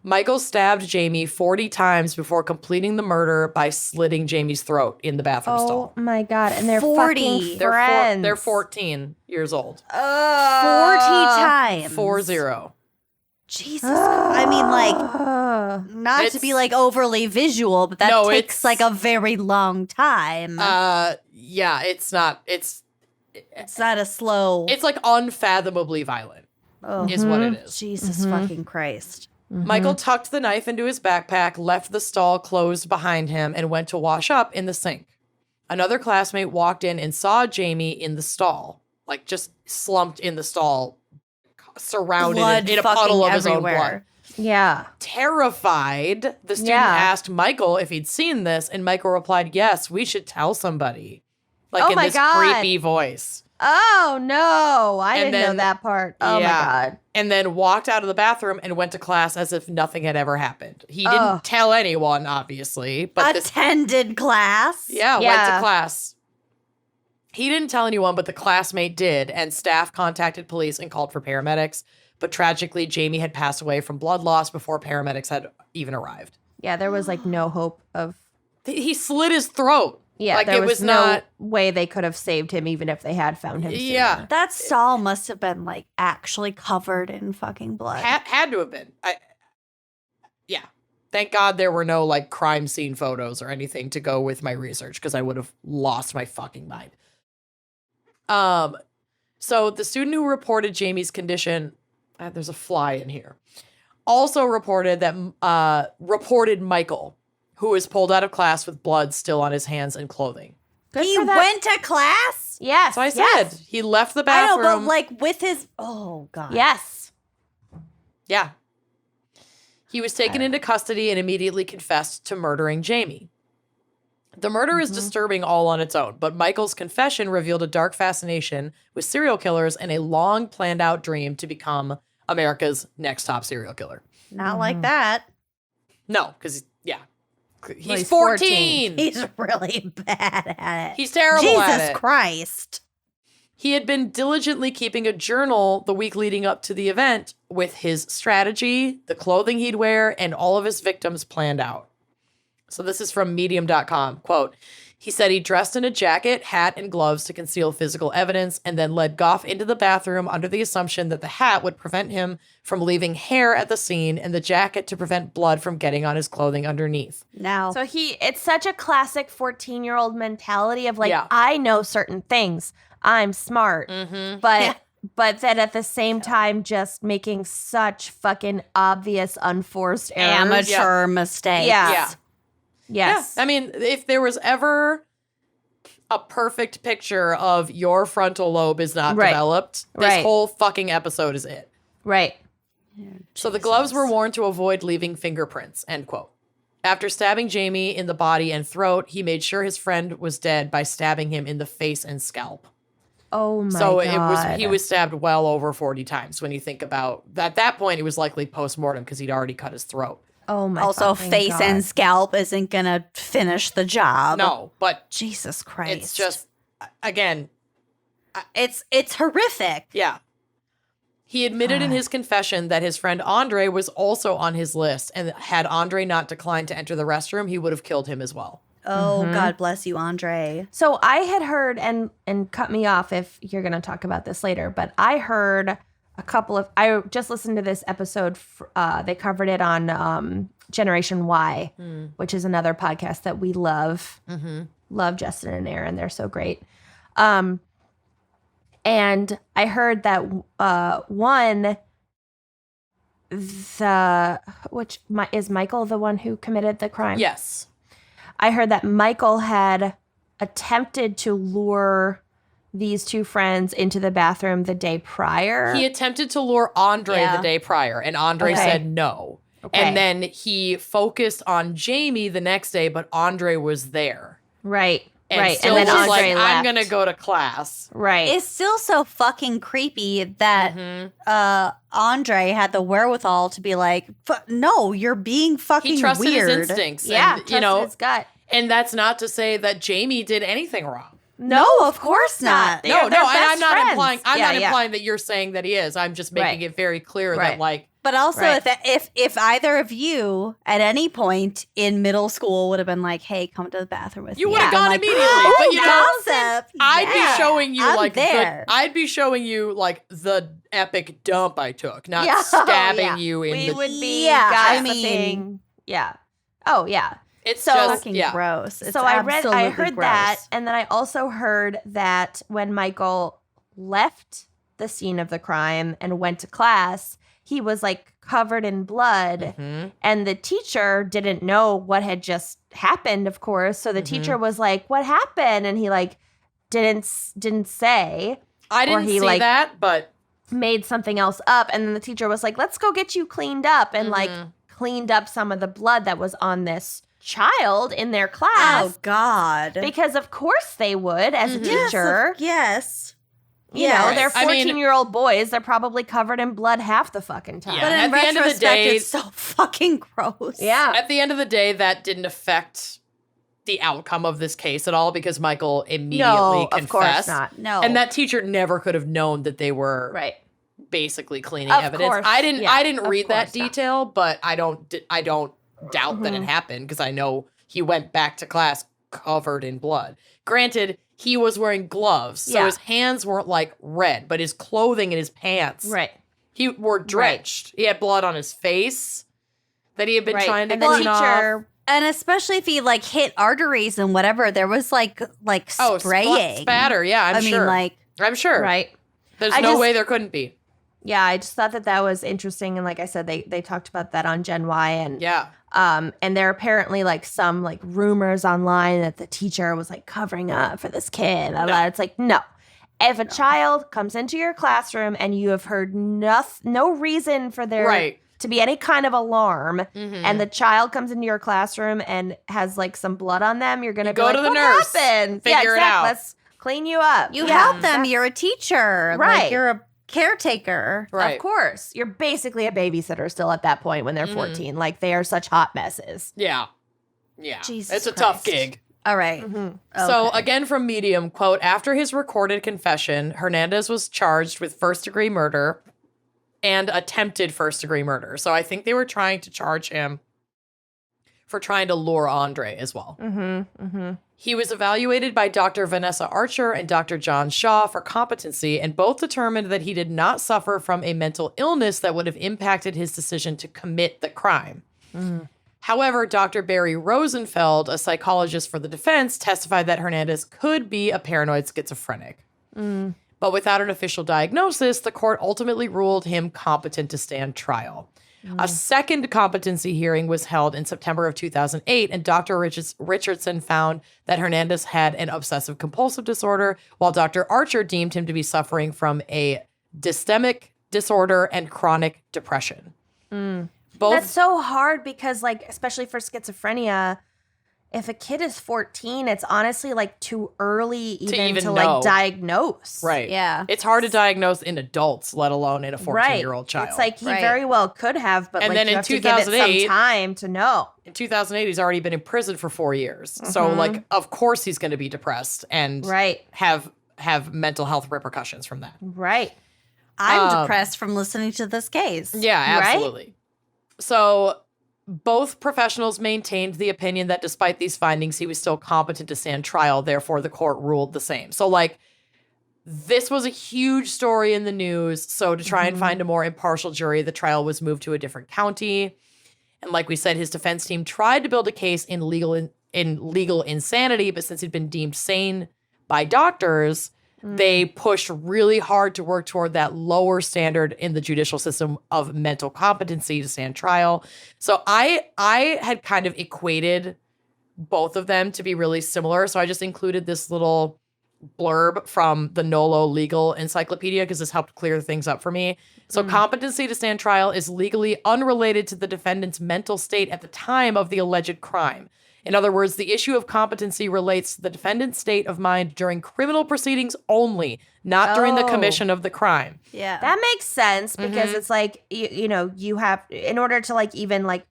S2: Michael stabbed Jamie 40 times before completing the murder by slitting Jamie's throat in the bathroom stall.
S3: Oh, my God. And they're
S4: 40.
S3: fucking friends.
S2: They're 14 years old.
S4: 40 times.
S2: 40.
S4: Jesus. I mean, like, not to be like overly visual, but that takes like a very long time.
S2: Yeah, it's not. It's
S4: not a slow.
S2: It's like unfathomably violent, is what it is.
S4: Jesus fucking Christ.
S2: Michael tucked the knife into his backpack, left the stall closed behind him, and went to wash up in the sink. Another classmate walked in and saw Jamie in the stall, like just slumped in the stall, surrounded in a puddle of his own blood.
S3: Yeah.
S2: Terrified, the student asked Michael if he'd seen this, and Michael replied, "Yes, we should tell somebody." Like in this creepy voice.
S3: Oh, no. I didn't know that part. Oh, my God.
S2: And then walked out of the bathroom and went to class as if nothing had ever happened. He didn't tell anyone, obviously. But
S4: attended class?
S2: Yeah, went to class. He didn't tell anyone, but the classmate did, and staff contacted police and called for paramedics. But tragically, Jamie had passed away from blood loss before paramedics had even arrived.
S3: Yeah, there was like no hope of...
S2: He slit his throat.
S3: Yeah,
S2: like
S3: there
S2: it was
S3: no
S2: not
S3: way they could have saved him even if they had found him sooner.
S2: Yeah.
S4: That stall must have been like actually covered in fucking blood.
S2: Had to have been. Yeah. Thank God there were no like crime scene photos or anything to go with my research because I would have lost my fucking mind. So the student who reported Jamie's condition, there's a fly in here, also reported Michael, who was pulled out of class with blood still on his hands and clothing.
S4: He went to class?
S3: Yes.
S2: So I said he left the bathroom.
S4: I know, but like with his, oh God.
S3: Yes.
S2: Yeah. He was taken into custody and immediately confessed to murdering Jamie. The murder is disturbing all on its own, but Michael's confession revealed a dark fascination with serial killers and a long planned out dream to become America's next top serial killer.
S4: Not like that.
S2: No, because, he's 14.
S4: He's really bad at it.
S2: He's terrible at it.
S4: Jesus Christ.
S2: He had been diligently keeping a journal the week leading up to the event with his strategy, the clothing he'd wear, and all of his victims planned out. So this is from medium.com. Quote, he said he dressed in a jacket, hat, and gloves to conceal physical evidence and then led Goff into the bathroom under the assumption that the hat would prevent him from leaving hair at the scene and the jacket to prevent blood from getting on his clothing underneath.
S4: Now,
S3: So it's such a classic 14-year-old mentality of like,
S2: Yeah.
S3: I know certain things. I'm smart. But then at the same time, just making such fucking obvious, unforced errors.
S4: amateur mistakes.
S3: Yeah.
S2: Yeah.
S3: Yes.
S2: Yeah. I mean, if there was ever a perfect picture of your frontal lobe is not developed, this whole fucking episode is it.
S3: Right.
S2: So the gloves were worn to avoid leaving fingerprints, end quote. After stabbing Jamie in the body and throat, he made sure his friend was dead by stabbing him in the face and scalp.
S3: Oh my
S2: So
S3: God.
S2: he was stabbed well over 40 times when you think about, at that point, it was likely post-mortem because he'd already cut his throat.
S3: Oh my
S4: Also,
S3: fucking
S4: face
S3: God.
S4: and scalp isn't going to finish the job.
S2: No, but
S4: Jesus Christ.
S2: it's just, again,
S4: It's horrific.
S2: yeah. He admitted in his confession that his friend Andre was also on his list, and had Andre not declined to enter the restroom, he would have killed him as well.
S4: Oh, God bless you, Andre.
S3: So I had heard, and cut me off if you're going to talk about this later, but I heard I just listened to this episode. They covered it on Generation Y, which is another podcast that we love. Love Justin and Aaron. They're so great. And I heard that is Michael the one who committed the crime?
S2: Yes.
S3: I heard that Michael had attempted to lure these two friends into the bathroom the day prior.
S2: He attempted to lure Andre the day prior, and Andre said no.
S3: Okay.
S2: And then he focused on Jamie the next day, but Andre was there.
S3: Right.
S2: And
S3: right.
S2: still
S3: And then
S2: was
S3: Andre
S2: like,
S3: left.
S2: I'm going to go to class.
S3: Right.
S4: It's still so fucking creepy that Andre had the wherewithal to be like, no, you're being fucking
S2: He trusted
S4: weird.
S2: his instincts.
S3: yeah.
S2: And,
S3: Trusted his gut.
S2: and that's not to say that Jamie did anything wrong.
S4: No, of course not.
S3: They're
S2: No,
S3: best
S2: I'm not
S3: friends.
S2: implying. I'm
S3: Yeah,
S2: not
S3: yeah.
S2: implying that you're saying that he is. I'm just making it very clear that,
S3: Right.
S2: like,
S4: But also,
S3: Right.
S4: if either of you at any point in middle school would have been like, "Hey, come to the bathroom with
S2: you
S4: me,"
S2: would have
S4: I'm
S2: gone
S4: like,
S2: immediately.
S4: "Oh,
S2: But you know,
S4: gossip.
S2: I'd
S4: Yeah,
S2: be showing you
S4: I'm
S2: like
S4: there.
S2: I'd be showing you like the epic dump I took, not
S4: Yeah.
S2: stabbing
S4: Yeah.
S2: you in
S3: We
S2: the.
S3: would be
S4: Yeah, I
S3: gossiping.
S4: mean-
S3: yeah. Oh, yeah.
S2: It's
S3: so
S2: just
S4: fucking
S2: yeah.
S4: gross. It's
S3: So I
S4: absolutely
S3: heard
S4: gross.
S3: that, and then I also heard that when Michael left the scene of the crime and went to class, he was like covered in blood,
S2: Mhm.
S3: and the teacher didn't know what had just happened, of course. So the teacher was like, "What happened?" And he like didn't say,
S2: I
S3: or
S2: didn't
S3: he,
S2: see
S3: like,
S2: that, but
S3: made something else up, and then the teacher was like, "Let's go get you cleaned up," and like cleaned up some of the blood that was on this child in their class.
S4: Oh God.
S3: Because of course they would, as a teacher.
S4: Yes.
S3: You know, they're
S2: I mean-
S3: 14-year-old boys. They're probably covered in blood half the fucking time.
S2: Yeah.
S4: But in
S2: At the end of the
S4: retrospect,
S2: day-
S4: it's so fucking gross.
S3: Yeah.
S2: at the end of the day, that didn't affect the outcome of this case at all because Michael immediately
S3: No,
S2: confessed.
S3: of course not.
S4: No.
S2: And that teacher never could have known that they were
S3: Right.
S2: basically cleaning
S3: Of
S2: evidence.
S3: course.
S2: I didn't.
S3: Yeah,
S2: I didn't
S3: of
S2: read that
S3: course not.
S2: detail, but I don't doubt that it happened because I know he went back to class covered in blood. Granted, he was wearing gloves, so
S3: Yeah.
S2: his hands weren't like red, but his clothing and his pants,
S3: Right.
S2: he were drenched. He had blood on his face that he had been
S3: Right.
S2: trying to
S3: And the
S2: clean off.
S3: teacher.
S4: And especially if he like hit arteries and whatever, there was like
S2: Oh,
S4: spraying.
S2: spatter. Yeah, I'm sure.
S4: mean, like,
S2: I'm sure.
S3: Right.
S2: There's
S3: I
S2: no
S3: just-
S2: way there couldn't be.
S3: Yeah, I just thought that was interesting. And like I said, they talked about that on Gen Y. And
S2: Yeah.
S3: and there are apparently like some like rumors online that the teacher was like covering up for this kid.
S2: No.
S3: It's like, no. If a child comes into your classroom and you have heard no reason for there
S2: Right.
S3: to be any kind of alarm,
S2: Mhm.
S3: and the child comes into your classroom and has like some blood on them, you're gonna
S2: You
S3: be
S2: go
S3: like,
S2: to the
S3: what
S2: nurse.
S3: happened?
S2: Figure it out.
S3: Let's clean you up.
S4: you
S3: Yeah,
S4: help them. You're a teacher.
S3: Right.
S4: Like, you're a caretaker.
S2: Right.
S3: Of course. You're basically a babysitter still at that point when they're 14. Like they are such hot messes.
S2: Yeah. Yeah.
S4: Jesus
S2: it's a tough
S4: Christ.
S2: gig.
S4: All right.
S2: So
S4: Okay.
S2: again from Medium, quote, after his recorded confession, Hernandez was charged with first-degree murder and attempted first-degree murder. So I think they were trying to charge him for trying to lure Andre as well. He was evaluated by Dr. Vanessa Archer and Dr. John Shaw for competency, and both determined that he did not suffer from a mental illness that would have impacted his decision to commit the crime. However, Dr. Barry Rosenfeld, a psychologist for the defense, testified that Hernandez could be a paranoid schizophrenic. But without an official diagnosis, the court ultimately ruled him competent to stand trial. A second competency hearing was held in September of 2008, and Dr. Richardson found that Hernandez had an obsessive compulsive disorder, while Dr. Archer deemed him to be suffering from a dystemic disorder and chronic depression. Both
S3: That's so hard because, like, especially for schizophrenia, if a kid is 14, it's honestly like too early even to
S2: know.
S3: like diagnose.
S2: right.
S4: Yeah.
S2: It's hard to diagnose in adults, let alone in a 14-year-old child.
S3: It's like he
S4: Right.
S3: very well could have, but
S2: And
S3: like
S2: then
S3: you
S2: in
S3: have to give it
S2: 2008
S3: some time to know.
S2: in 2008, he's already been in prison for 4 years. So, like, of course he's going to be depressed and
S3: Right.
S2: have mental health repercussions from that.
S3: Right.
S4: I'm depressed from listening to this case.
S2: Yeah,
S3: Right?
S2: absolutely. So both professionals maintained the opinion that despite these findings, he was still competent to stand trial. Therefore, the court ruled the same. So, like, this was a huge story in the news. So to try and find a more impartial jury, the trial was moved to a different county. And like we said, his defense team tried to build a case in legal insanity, but since he'd been deemed sane by doctors, they pushed really hard to work toward that lower standard in the judicial system of mental competency to stand trial. So I had kind of equated both of them to be really similar. So I just included this little blurb from the Nolo Legal Encyclopedia because this helped clear things up for me. So competency to stand trial is legally unrelated to the defendant's mental state at the time of the alleged crime. In other words, the issue of competency relates to the defendant's state of mind during criminal proceedings only, not during the commission of the crime.
S4: Yeah.
S3: That makes sense because it's like, you know, you have, in order to like even like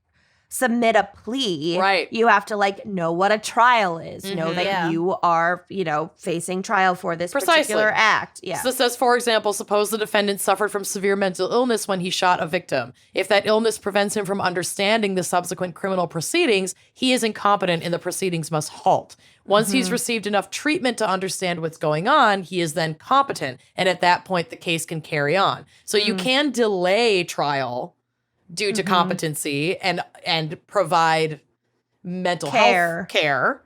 S3: submit a plea,
S2: Right.
S3: you have to like know what a trial is, know that
S4: Yeah.
S3: you are, you know, facing trial for this
S2: Precisely.
S3: particular act. Yeah.
S2: So it says, for example, suppose the defendant suffered from severe mental illness when he shot a victim. If that illness prevents him from understanding the subsequent criminal proceedings, he is incompetent and the proceedings must halt. Once he's received enough treatment to understand what's going on, he is then competent. And at that point, the case can carry on. So you can delay trial due to competency and provide mental health care.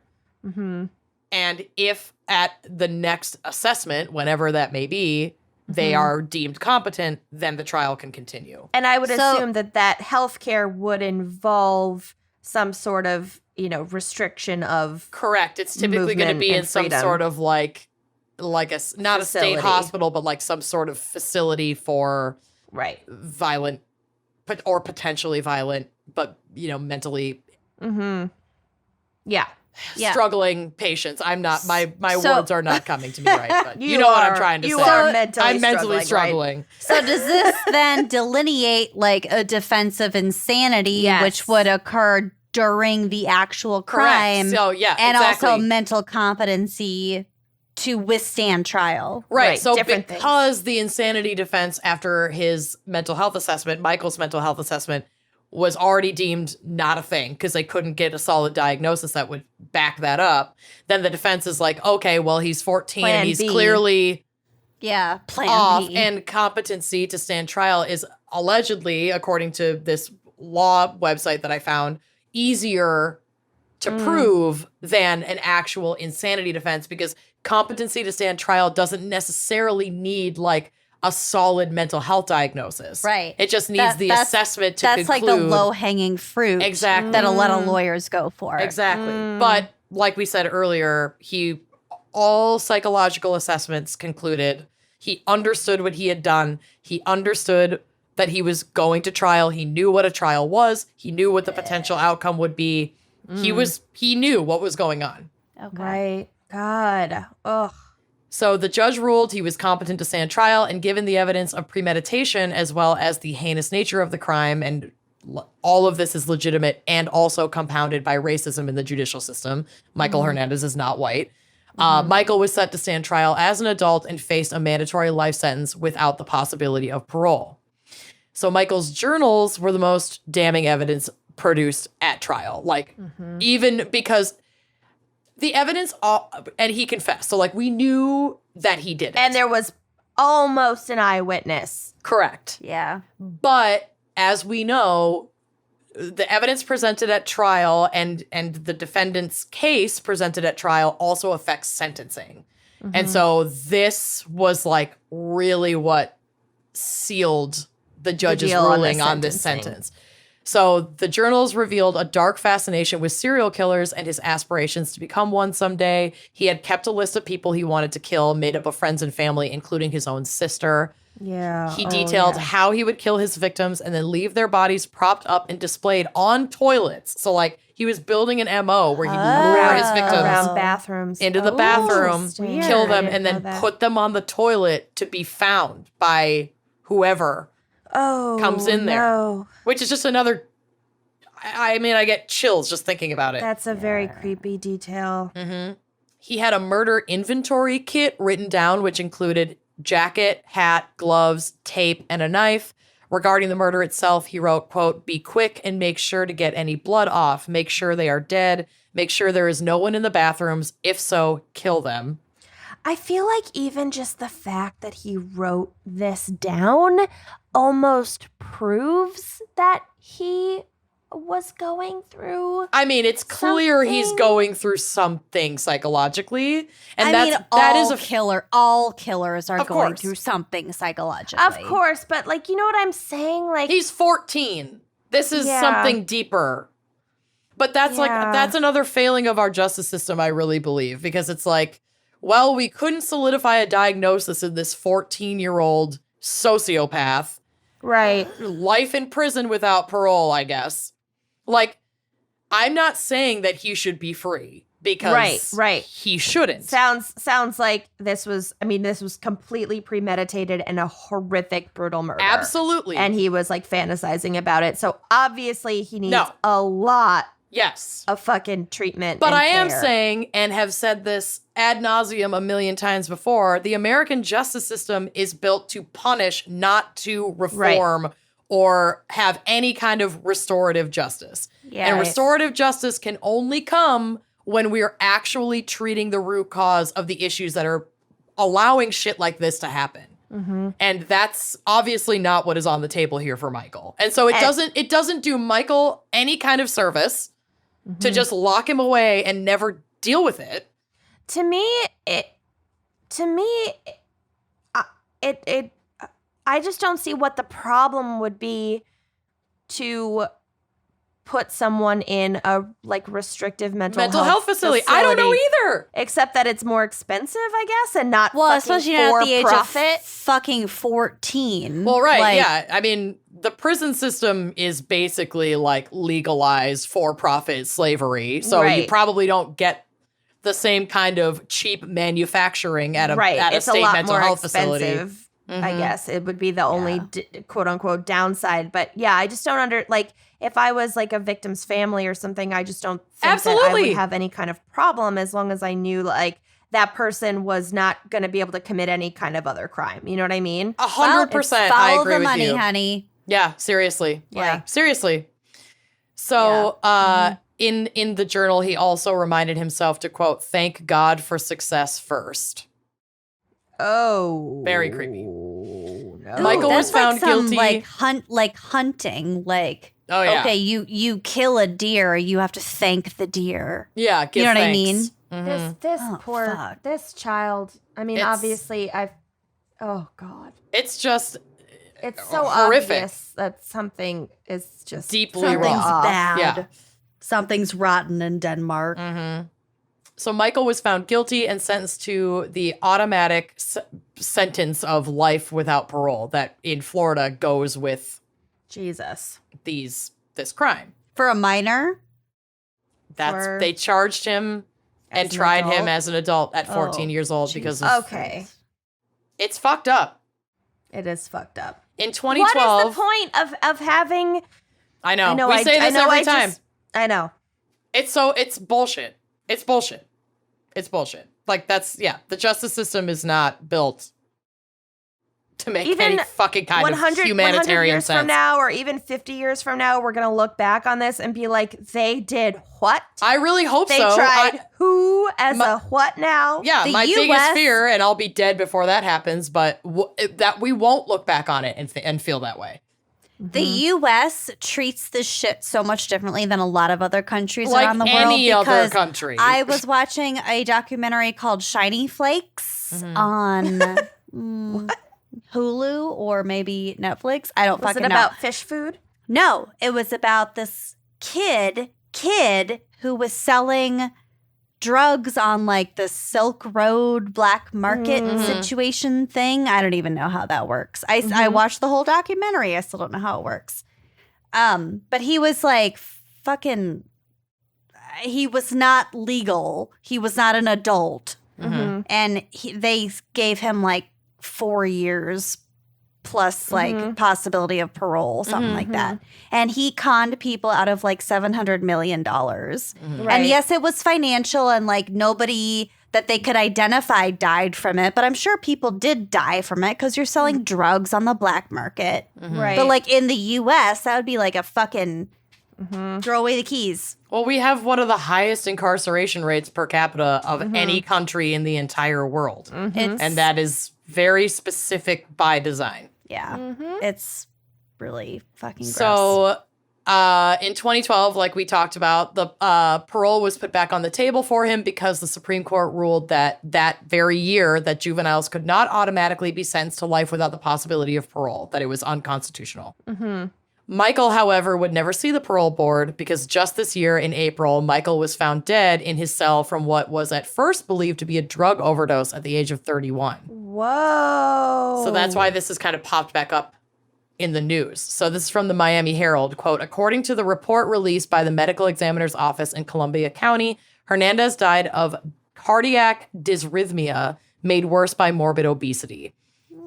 S2: And if at the next assessment, whenever that may be, they are deemed competent, then the trial can continue.
S3: And I would
S4: So-
S3: assume that healthcare would involve some sort of, you know, restriction of
S2: Correct. It's typically going to
S3: movement
S2: be in
S3: and
S2: some
S3: freedom.
S2: sort of like a not a state
S3: Facility.
S2: hospital, but like some sort of facility for
S3: right.
S2: violent or potentially violent, but you know, mentally
S3: Yeah.
S4: Yeah.
S2: struggling patients. I'm not my
S4: So-
S2: words are not coming to me right, but you know what I'm trying to
S3: you
S2: say.
S3: are mentally
S2: I'm mentally
S3: right?
S2: struggling.
S4: So does this then delineate like a defense of insanity,
S3: Yes.
S4: which would occur during the actual crime?
S2: Correct. So yeah,
S4: and
S2: exactly.
S4: also mental competency to withstand trial.
S2: Right. So
S3: different things.
S2: because the insanity defense after his mental health assessment, Michael's mental health assessment, was already deemed not a thing because they couldn't get a solid diagnosis that would back that up, then the defense is like, okay, well, he's 14
S3: Plan
S2: and he's
S3: B.
S2: clearly
S4: Yeah. Plan
S2: off,
S4: B.
S2: and competency to stand trial is allegedly, according to this law website that I found, easier to prove than an actual insanity defense because competency to stand trial doesn't necessarily need like a solid mental health diagnosis.
S4: Right.
S2: It just needs the
S4: That's-
S2: assessment to
S4: That's
S2: conclude.
S4: like the low hanging fruit
S2: Exactly.
S4: that a lot of lawyers go for.
S2: Exactly. But like we said earlier, all psychological assessments concluded he understood what he had done. He understood that he was going to trial. He knew what a trial was. He knew what the potential outcome would be. He knew what was going on.
S4: Okay.
S3: Right. God. Ugh.
S2: So the judge ruled he was competent to stand trial, and given the evidence of premeditation as well as the heinous nature of the crime, and all of this is legitimate and also compounded by racism in the judicial system. Michael Hernandez is not white. Michael was set to stand trial as an adult and faced a mandatory life sentence without the possibility of parole. So Michael's journals were the most damning evidence produced at trial. Like, even because the evidence, and he confessed. So, like, we knew that he did it.
S3: And there was almost an eyewitness.
S2: Correct.
S4: Yeah.
S2: But as we know, the evidence presented at trial and the defendant's case presented at trial also affects sentencing. And so this was like really what sealed the judge's
S3: deal on the
S2: ruling on this
S3: sentencing.
S2: sentence. So the journals revealed a dark fascination with serial killers and his aspirations to become one someday. He had kept a list of people he wanted to kill, made up of friends and family, including his own sister.
S3: Yeah.
S2: He detailed how he would kill his victims and then leave their bodies propped up and displayed on toilets. So, like, he was building an MO where he would lure his victims
S3: around bathrooms.
S2: into the bathroom,
S3: interesting.
S2: kill them,
S3: I didn't
S2: and
S3: know
S2: then
S3: that.
S2: put them on the toilet to be found by whoever comes in there.
S3: No.
S2: Which is just another. I mean, I get chills just thinking about it.
S3: That's a very creepy detail.
S2: He had a murder inventory kit written down, which included jacket, hat, gloves, tape, and a knife. Regarding the murder itself, he wrote, quote, "Be quick and make sure to get any blood off. Make sure they are dead. Make sure there is no one in the bathrooms. If so, kill them."
S3: I feel like even just the fact that he wrote this down almost proves that he was going through.
S2: I mean, it's clear he's
S3: something.
S2: going through something psychologically, and
S4: I mean,
S2: that is
S4: all killers are
S2: Of
S4: going
S2: course.
S4: through something psychologically.
S3: Of course, but like, you know what I'm saying? Like,
S2: he's 14. This is
S3: Yeah.
S2: something deeper. But that's
S3: Yeah.
S2: that's another failing of our justice system, I really believe, because it's like, well, we couldn't solidify a diagnosis in this 14-year-old sociopath.
S3: right.
S2: Life in prison without parole, I guess. Like, I'm not saying that he should be free because
S3: Right.
S2: he shouldn't.
S3: Sounds like this was completely premeditated and a horrific, brutal murder.
S2: Absolutely.
S3: And he was like fantasizing about it. So obviously he needs
S2: No.
S3: a lot
S2: Yes.
S3: of fucking treatment.
S2: But
S3: and
S2: I am
S3: care.
S2: saying, and have said this ad nauseum a million times before, the American justice system is built to punish, not to reform or have any kind of restorative justice.
S3: Yeah,
S2: And
S3: right.
S2: restorative justice can only come when we are actually treating the root cause of the issues that are allowing shit like this to happen.
S3: Mm-hmm.
S2: And that's obviously not what is on the table here for Michael. And so it doesn't do Michael any kind of service to just lock him away and never deal with it.
S3: To me, I just don't see what the problem would be to put someone in a like restrictive mental
S2: Health facility. I don't know either.
S3: Except that it's more expensive, I guess, and not
S4: Well,
S3: fucking
S4: especially not
S3: for
S4: at the age
S3: profit.
S4: of fucking 14.
S2: Well, right,
S4: Like,
S2: yeah. I mean, the prison system is basically like legalized for-profit slavery. So you
S3: Right.
S2: probably don't get the same kind of cheap manufacturing at a
S3: It's
S2: state
S3: a lot
S2: mental
S3: more
S2: health facility.
S3: expensive. I
S2: Mhm.
S3: guess it would be the only quote unquote downside. But yeah, I just don't if I was like a victim's family or something, I just don't think that I
S2: Absolutely.
S3: would have any kind of problem as long as I knew like that person was not going to be able to commit any kind of other crime. You know what I mean?
S2: 100%. I
S4: follow
S2: agree
S4: the
S2: with
S4: money,
S2: you.
S4: honey.
S2: Yeah, seriously.
S3: Yeah.
S2: Seriously. So, in the journal, he also reminded himself to quote, "Thank God for success first."
S3: Oh.
S2: Very creepy.
S3: No.
S2: Michael
S4: That's
S2: was found
S4: like some,
S2: guilty.
S4: like hunting. Like,
S2: Oh, yeah.
S4: okay, you kill a deer, you have to thank the deer.
S2: Yeah, give
S4: You know what I
S2: thanks.
S4: mean?
S2: Mhm.
S3: This
S4: Oh,
S3: poor
S4: fuck.
S3: this child. I mean,
S2: It's-
S3: obviously, oh God,
S2: It's just
S3: it's so
S2: horrific.
S3: obvious that something is just
S2: Deeply
S4: Something's
S2: wrong.
S4: bad.
S2: Yeah.
S4: Something's rotten in Denmark.
S2: So Michael was found guilty and sentenced to the automatic sentence of life without parole that in Florida goes with
S3: Jesus.
S2: this crime.
S4: For a minor?
S3: For-
S2: They charged him and
S3: As an
S2: tried him
S3: adult?
S2: as an adult at 14 years old because of
S3: Okay,
S2: it's fucked up.
S3: it is fucked up.
S2: In
S3: What
S2: 2012,
S3: is the point of having?
S2: I know.
S3: I know.
S2: We say this every time.
S3: I know.
S2: It's bullshit. It's bullshit. It's bullshit. Like the justice system is not built to make
S3: Even
S2: any fucking kind
S3: 100
S2: of humanitarian
S3: years
S2: sense.
S3: from now, or even 50 years from now, we're gonna look back on this and be like, they did what?
S2: I really hope
S3: They
S2: so.
S3: tried who as a what now?
S2: Yeah,
S4: The
S2: my
S4: US
S2: biggest fear, and I'll be dead before that happens, but that we won't look back on it and feel that way.
S4: The U.S. treats this shit so much differently than a lot of other countries
S2: Like
S4: around the world.
S2: any other
S4: because
S2: country.
S4: I was watching a documentary called Shiny Flakes on Hulu or maybe Netflix. I don't
S3: Was
S4: fucking
S3: it
S4: know.
S3: about fish food?
S4: No, it was about this kid who was selling drugs on like the Silk Road black market situation thing. I don't even know how that works. I watched the whole documentary. I still don't know how it works. But he was like fucking, he was not legal. He was not an adult. And they gave him like 4 years plus like possibility of parole, something like that. And he conned people out of like $700 million. And yes, it was financial and like nobody that they could identify died from it. But I'm sure people did die from it because you're selling drugs on the black market.
S3: Right.
S4: But like in the US, that would be like a fucking throw away the keys.
S2: Well, we have one of the highest incarceration rates per capita of any country in the entire world. And that is very specific by design.
S4: Yeah. It's really fucking gross.
S2: So In 2012, like we talked about, the parole was put back on the table for him because the Supreme Court ruled that very year that juveniles could not automatically be sentenced to life without the possibility of parole, that it was unconstitutional.
S3: Mm-hmm.
S2: Michael, however, would never see the parole board because just this year in April, Michael was found dead in his cell from what was at first believed to be a drug overdose at the age of 31.
S3: Whoa.
S2: So that's why this has kind of popped back up in the news. So this is from the Miami Herald, quote, according to the report released by the medical examiner's office in Columbia County, Hernandez died of cardiac dysrhythmia made worse by morbid obesity.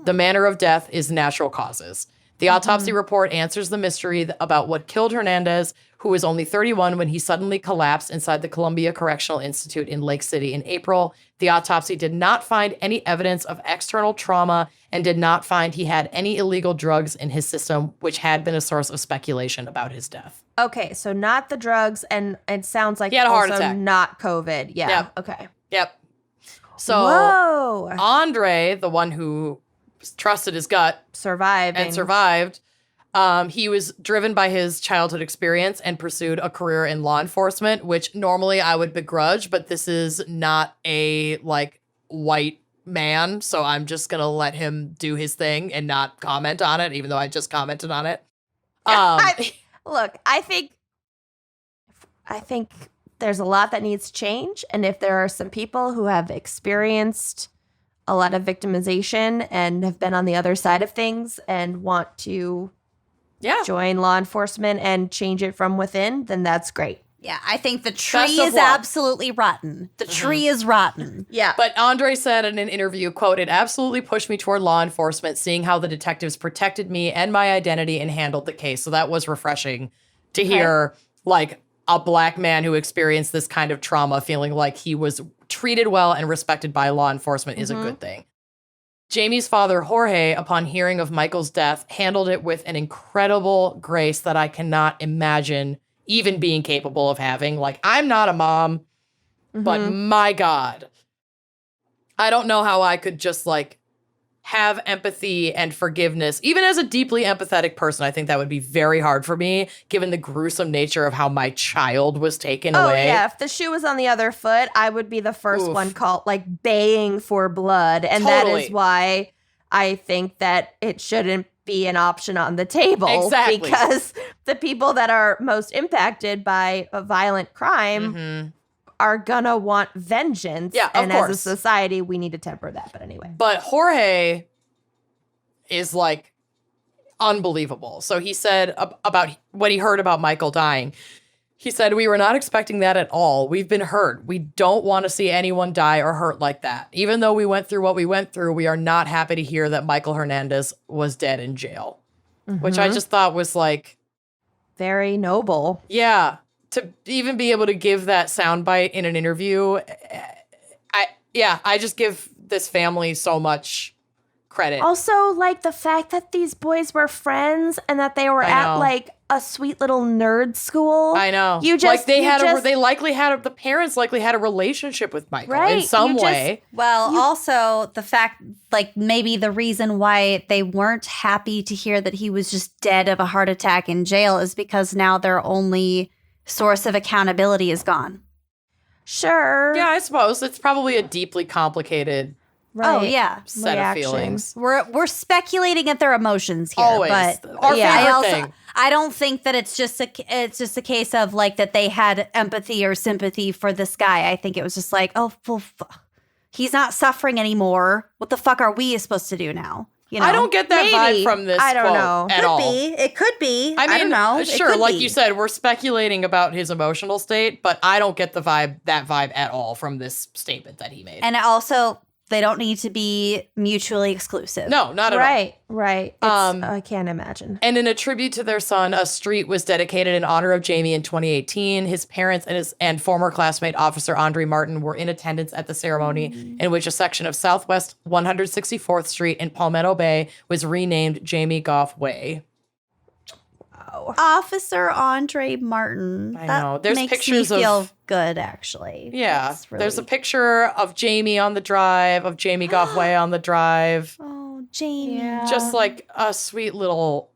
S2: The manner of death is natural causes. The autopsy report answers the mystery about what killed Hernandez, who was only 31 when he suddenly collapsed inside the Columbia Correctional Institute in Lake City in April. The autopsy did not find any evidence of external trauma and did not find he had any illegal drugs in his system, which had been a source of speculation about his death.
S3: Okay, so not the drugs, and it sounds like
S2: He had a heart
S3: also
S2: attack.
S3: not COVID. Yeah.
S2: Yep.
S3: Okay.
S2: Yep. So
S3: Whoa.
S2: Andre, the one who trusted his gut
S3: Survived.
S2: and survived, he was driven by his childhood experience and pursued a career in law enforcement, which normally I would begrudge, but this is not a like white man, so I'm just gonna let him do his thing and not comment on it, even though I just commented on it.
S3: Look, I think there's a lot that needs to change, and if there are some people who have experienced a lot of victimization and have been on the other side of things and want to join law enforcement and change it from within, then that's great.
S4: Yeah, I think the tree is absolutely rotten. The tree is rotten.
S3: Yeah.
S2: But Andre said in an interview, quote, it absolutely pushed me toward law enforcement, seeing how the detectives protected me and my identity and handled the case. So that was refreshing to hear, like, a black man who experienced this kind of trauma feeling like he was treated well and respected by law enforcement is a good thing. Jamie's father, Jorge, upon hearing of Michael's death, handled it with an incredible grace that I cannot imagine even being capable of having. Like, I'm not a mom, but my God, I don't know how I could just like have empathy and forgiveness. Even as a deeply empathetic person, I think that would be very hard for me, given the gruesome nature of how my child was taken away.
S3: Oh, yeah. If the shoe was on the other foot, I would be the first one called, like, baying for blood. And that is why I think that it shouldn't be an option on the table.
S2: Exactly.
S3: Because the people that are most impacted by a violent crime are gonna want vengeance.
S2: Yeah,
S3: and
S2: of course.
S3: as a society, we need to temper that. But anyway.
S2: But Jorge is like unbelievable. So he said about when he heard about Michael dying, he said, we were not expecting that at all. We've been hurt. We don't want to see anyone die or hurt like that. Even though we went through what we went through, we are not happy to hear that Michael Hernandez was dead in jail, which I just thought was like,
S3: very noble.
S2: yeah, to even be able to give that soundbite in an interview. I just give this family so much credit.
S3: Also, like, the fact that these boys were friends and that they were at, like, a sweet little nerd school.
S2: I know.
S3: You just
S2: like the parents likely had a relationship with Michael in some way.
S4: Well, also the fact, like, maybe the reason why they weren't happy to hear that he was just dead of a heart attack in jail is because now their only source of accountability is gone.
S3: Sure.
S2: Yeah, I suppose it's probably a deeply complicated
S3: Right.
S4: Oh, yeah.
S2: set
S3: Reaction.
S2: of feelings.
S4: We're speculating at their emotions here,
S2: Always.
S4: but
S2: Our favorite thing.
S4: I don't think that it's just a case of like that they had empathy or sympathy for this guy. I think it was just like, oh, well, he's not suffering anymore. What the fuck are we supposed to do now? You know?
S2: I don't get that vibe from this
S3: I don't
S2: quote
S3: know.
S2: at all.
S4: It could be.
S2: I mean,
S4: I don't know. It
S2: sure,
S4: could
S2: like
S4: be.
S2: you said, we're speculating about his emotional state, but I don't get that vibe at all from this statement that he made.
S4: And also, they don't need to be mutually exclusive.
S2: No, not at all.
S3: Right. I can't imagine.
S2: And in a tribute to their son, a street was dedicated in honor of Jamie in 2018. His parents and former classmate officer Andre Martin were in attendance at the ceremony, in which a section of Southwest 164th Street in Palmetto Bay was renamed Jamie Goff Way.
S4: Officer Andre Martin.
S2: I know. There's
S4: makes
S2: pictures
S4: me feel
S2: of
S4: good, actually.
S2: Yeah.
S4: It's really-
S2: There's a picture of Jamie on the drive, of Jamie Goff Way on the drive.
S4: Oh, Jamie.
S3: Yeah.
S2: Just like a sweet little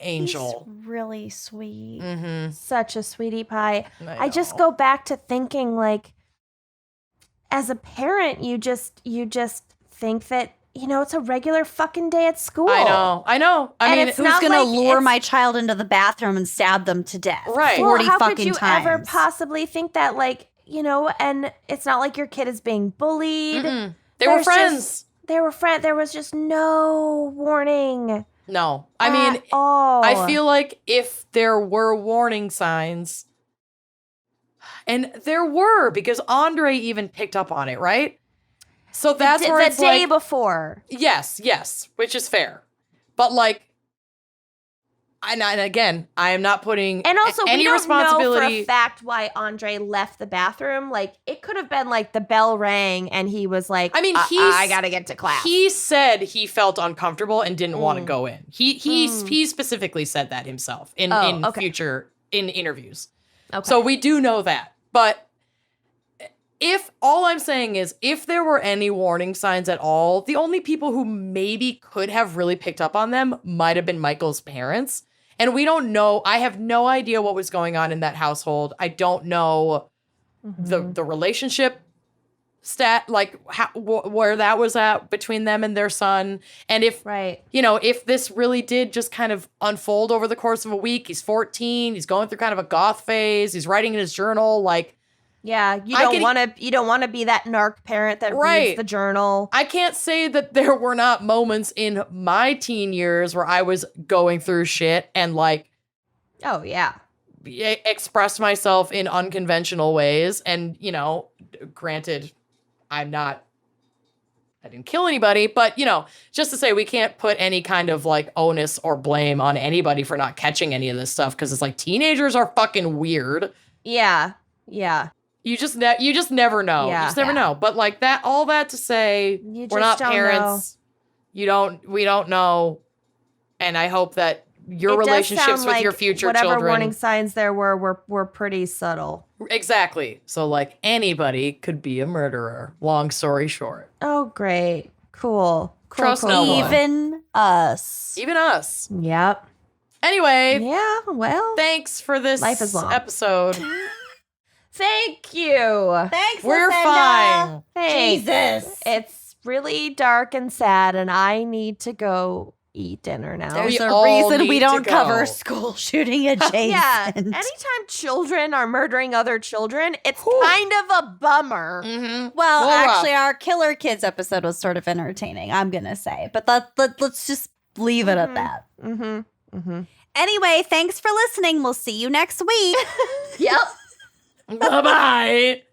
S2: angel.
S4: He's really sweet.
S2: Mm-hmm.
S3: Such a sweetie pie. I just
S2: know.
S3: go back to thinking, like, as a parent, you just think that, it's a regular fucking day at school.
S2: I know. I
S3: And
S2: mean,
S3: it's
S4: Who's
S3: not
S4: gonna
S3: like
S4: lure
S3: it's-
S4: my child into the bathroom and stab them to death?
S2: Right.
S4: 40
S3: how
S4: fucking
S3: could you
S4: times.
S3: ever possibly think that, like, and it's not like your kid is being bullied.
S2: they were
S3: There's
S2: friends.
S3: There was just no warning.
S2: No. I mean,
S3: at all.
S2: I feel like if there were warning signs, and there were, because Andre even picked up on it, right? So that's where
S3: the
S2: it's
S3: day
S2: like,
S3: before.
S2: yes, which is fair. But like, and again, I am not putting
S3: And also,
S2: any
S3: we don't know for
S2: responsibility.
S3: a fact why Andre left the bathroom. Like, it could have been like the bell rang and he was like,
S2: I mean,
S3: I gotta get to class.
S2: He said he felt uncomfortable and didn't want to go in. He specifically said that himself in
S3: okay.
S2: future in interviews.
S3: Okay.
S2: So we do know that. But if all I'm saying is if there were any warning signs at all, the only people who maybe could have really picked up on them might have been Michael's parents. And we don't know. I have no idea what was going on in that household. I don't know the relationship like where that was at between them and their son. And if, if this really did just kind of unfold over the course of a week, he's 14, he's going through kind of a goth phase, he's writing in his journal, like,
S3: yeah, you don't want to be that narc parent that reads the journal.
S2: I can't say that there were not moments in my teen years where I was going through shit and like,
S3: oh yeah,
S2: expressed myself in unconventional ways. And, granted, I didn't kill anybody, but, just to say we can't put any kind of like onus or blame on anybody for not catching any of this stuff. Cause it's like teenagers are fucking weird.
S3: Yeah.
S2: You just never know.
S3: Yeah.
S2: You just never know. But like that, all that to say,
S3: You
S2: we're
S3: just
S2: not
S3: don't
S2: parents. We don't know. And I hope that your relationships with your future
S3: whatever
S2: children.
S3: warning signs there were pretty subtle.
S2: Exactly. So like anybody could be a murderer. Long story short.
S3: Oh, great. Cool.
S2: Trust no one.
S4: Even us.
S2: Even us.
S3: Yep.
S2: Anyway.
S3: Yeah, well.
S2: Thanks for this
S3: Life is long.
S2: episode.
S3: Thank you.
S4: Thanks,
S2: We're
S4: Lucinda.
S2: fine.
S3: Thanks.
S4: Jesus.
S3: It's really dark and sad, and I need to go eat dinner now.
S4: There's
S2: We
S4: a
S2: all
S4: reason
S2: need
S4: we
S2: to
S4: don't
S2: go.
S4: cover school shooting adjacent.
S3: Yeah. Anytime children are murdering other children, it's kind of a bummer.
S2: Mm-hmm.
S4: Well,
S2: Well,
S4: actually, our Killer Kids episode was sort of entertaining, I'm going to say. But let's just leave it at that. Anyway, thanks for listening. We'll see you next week.
S3: Yep.
S2: Bye-bye.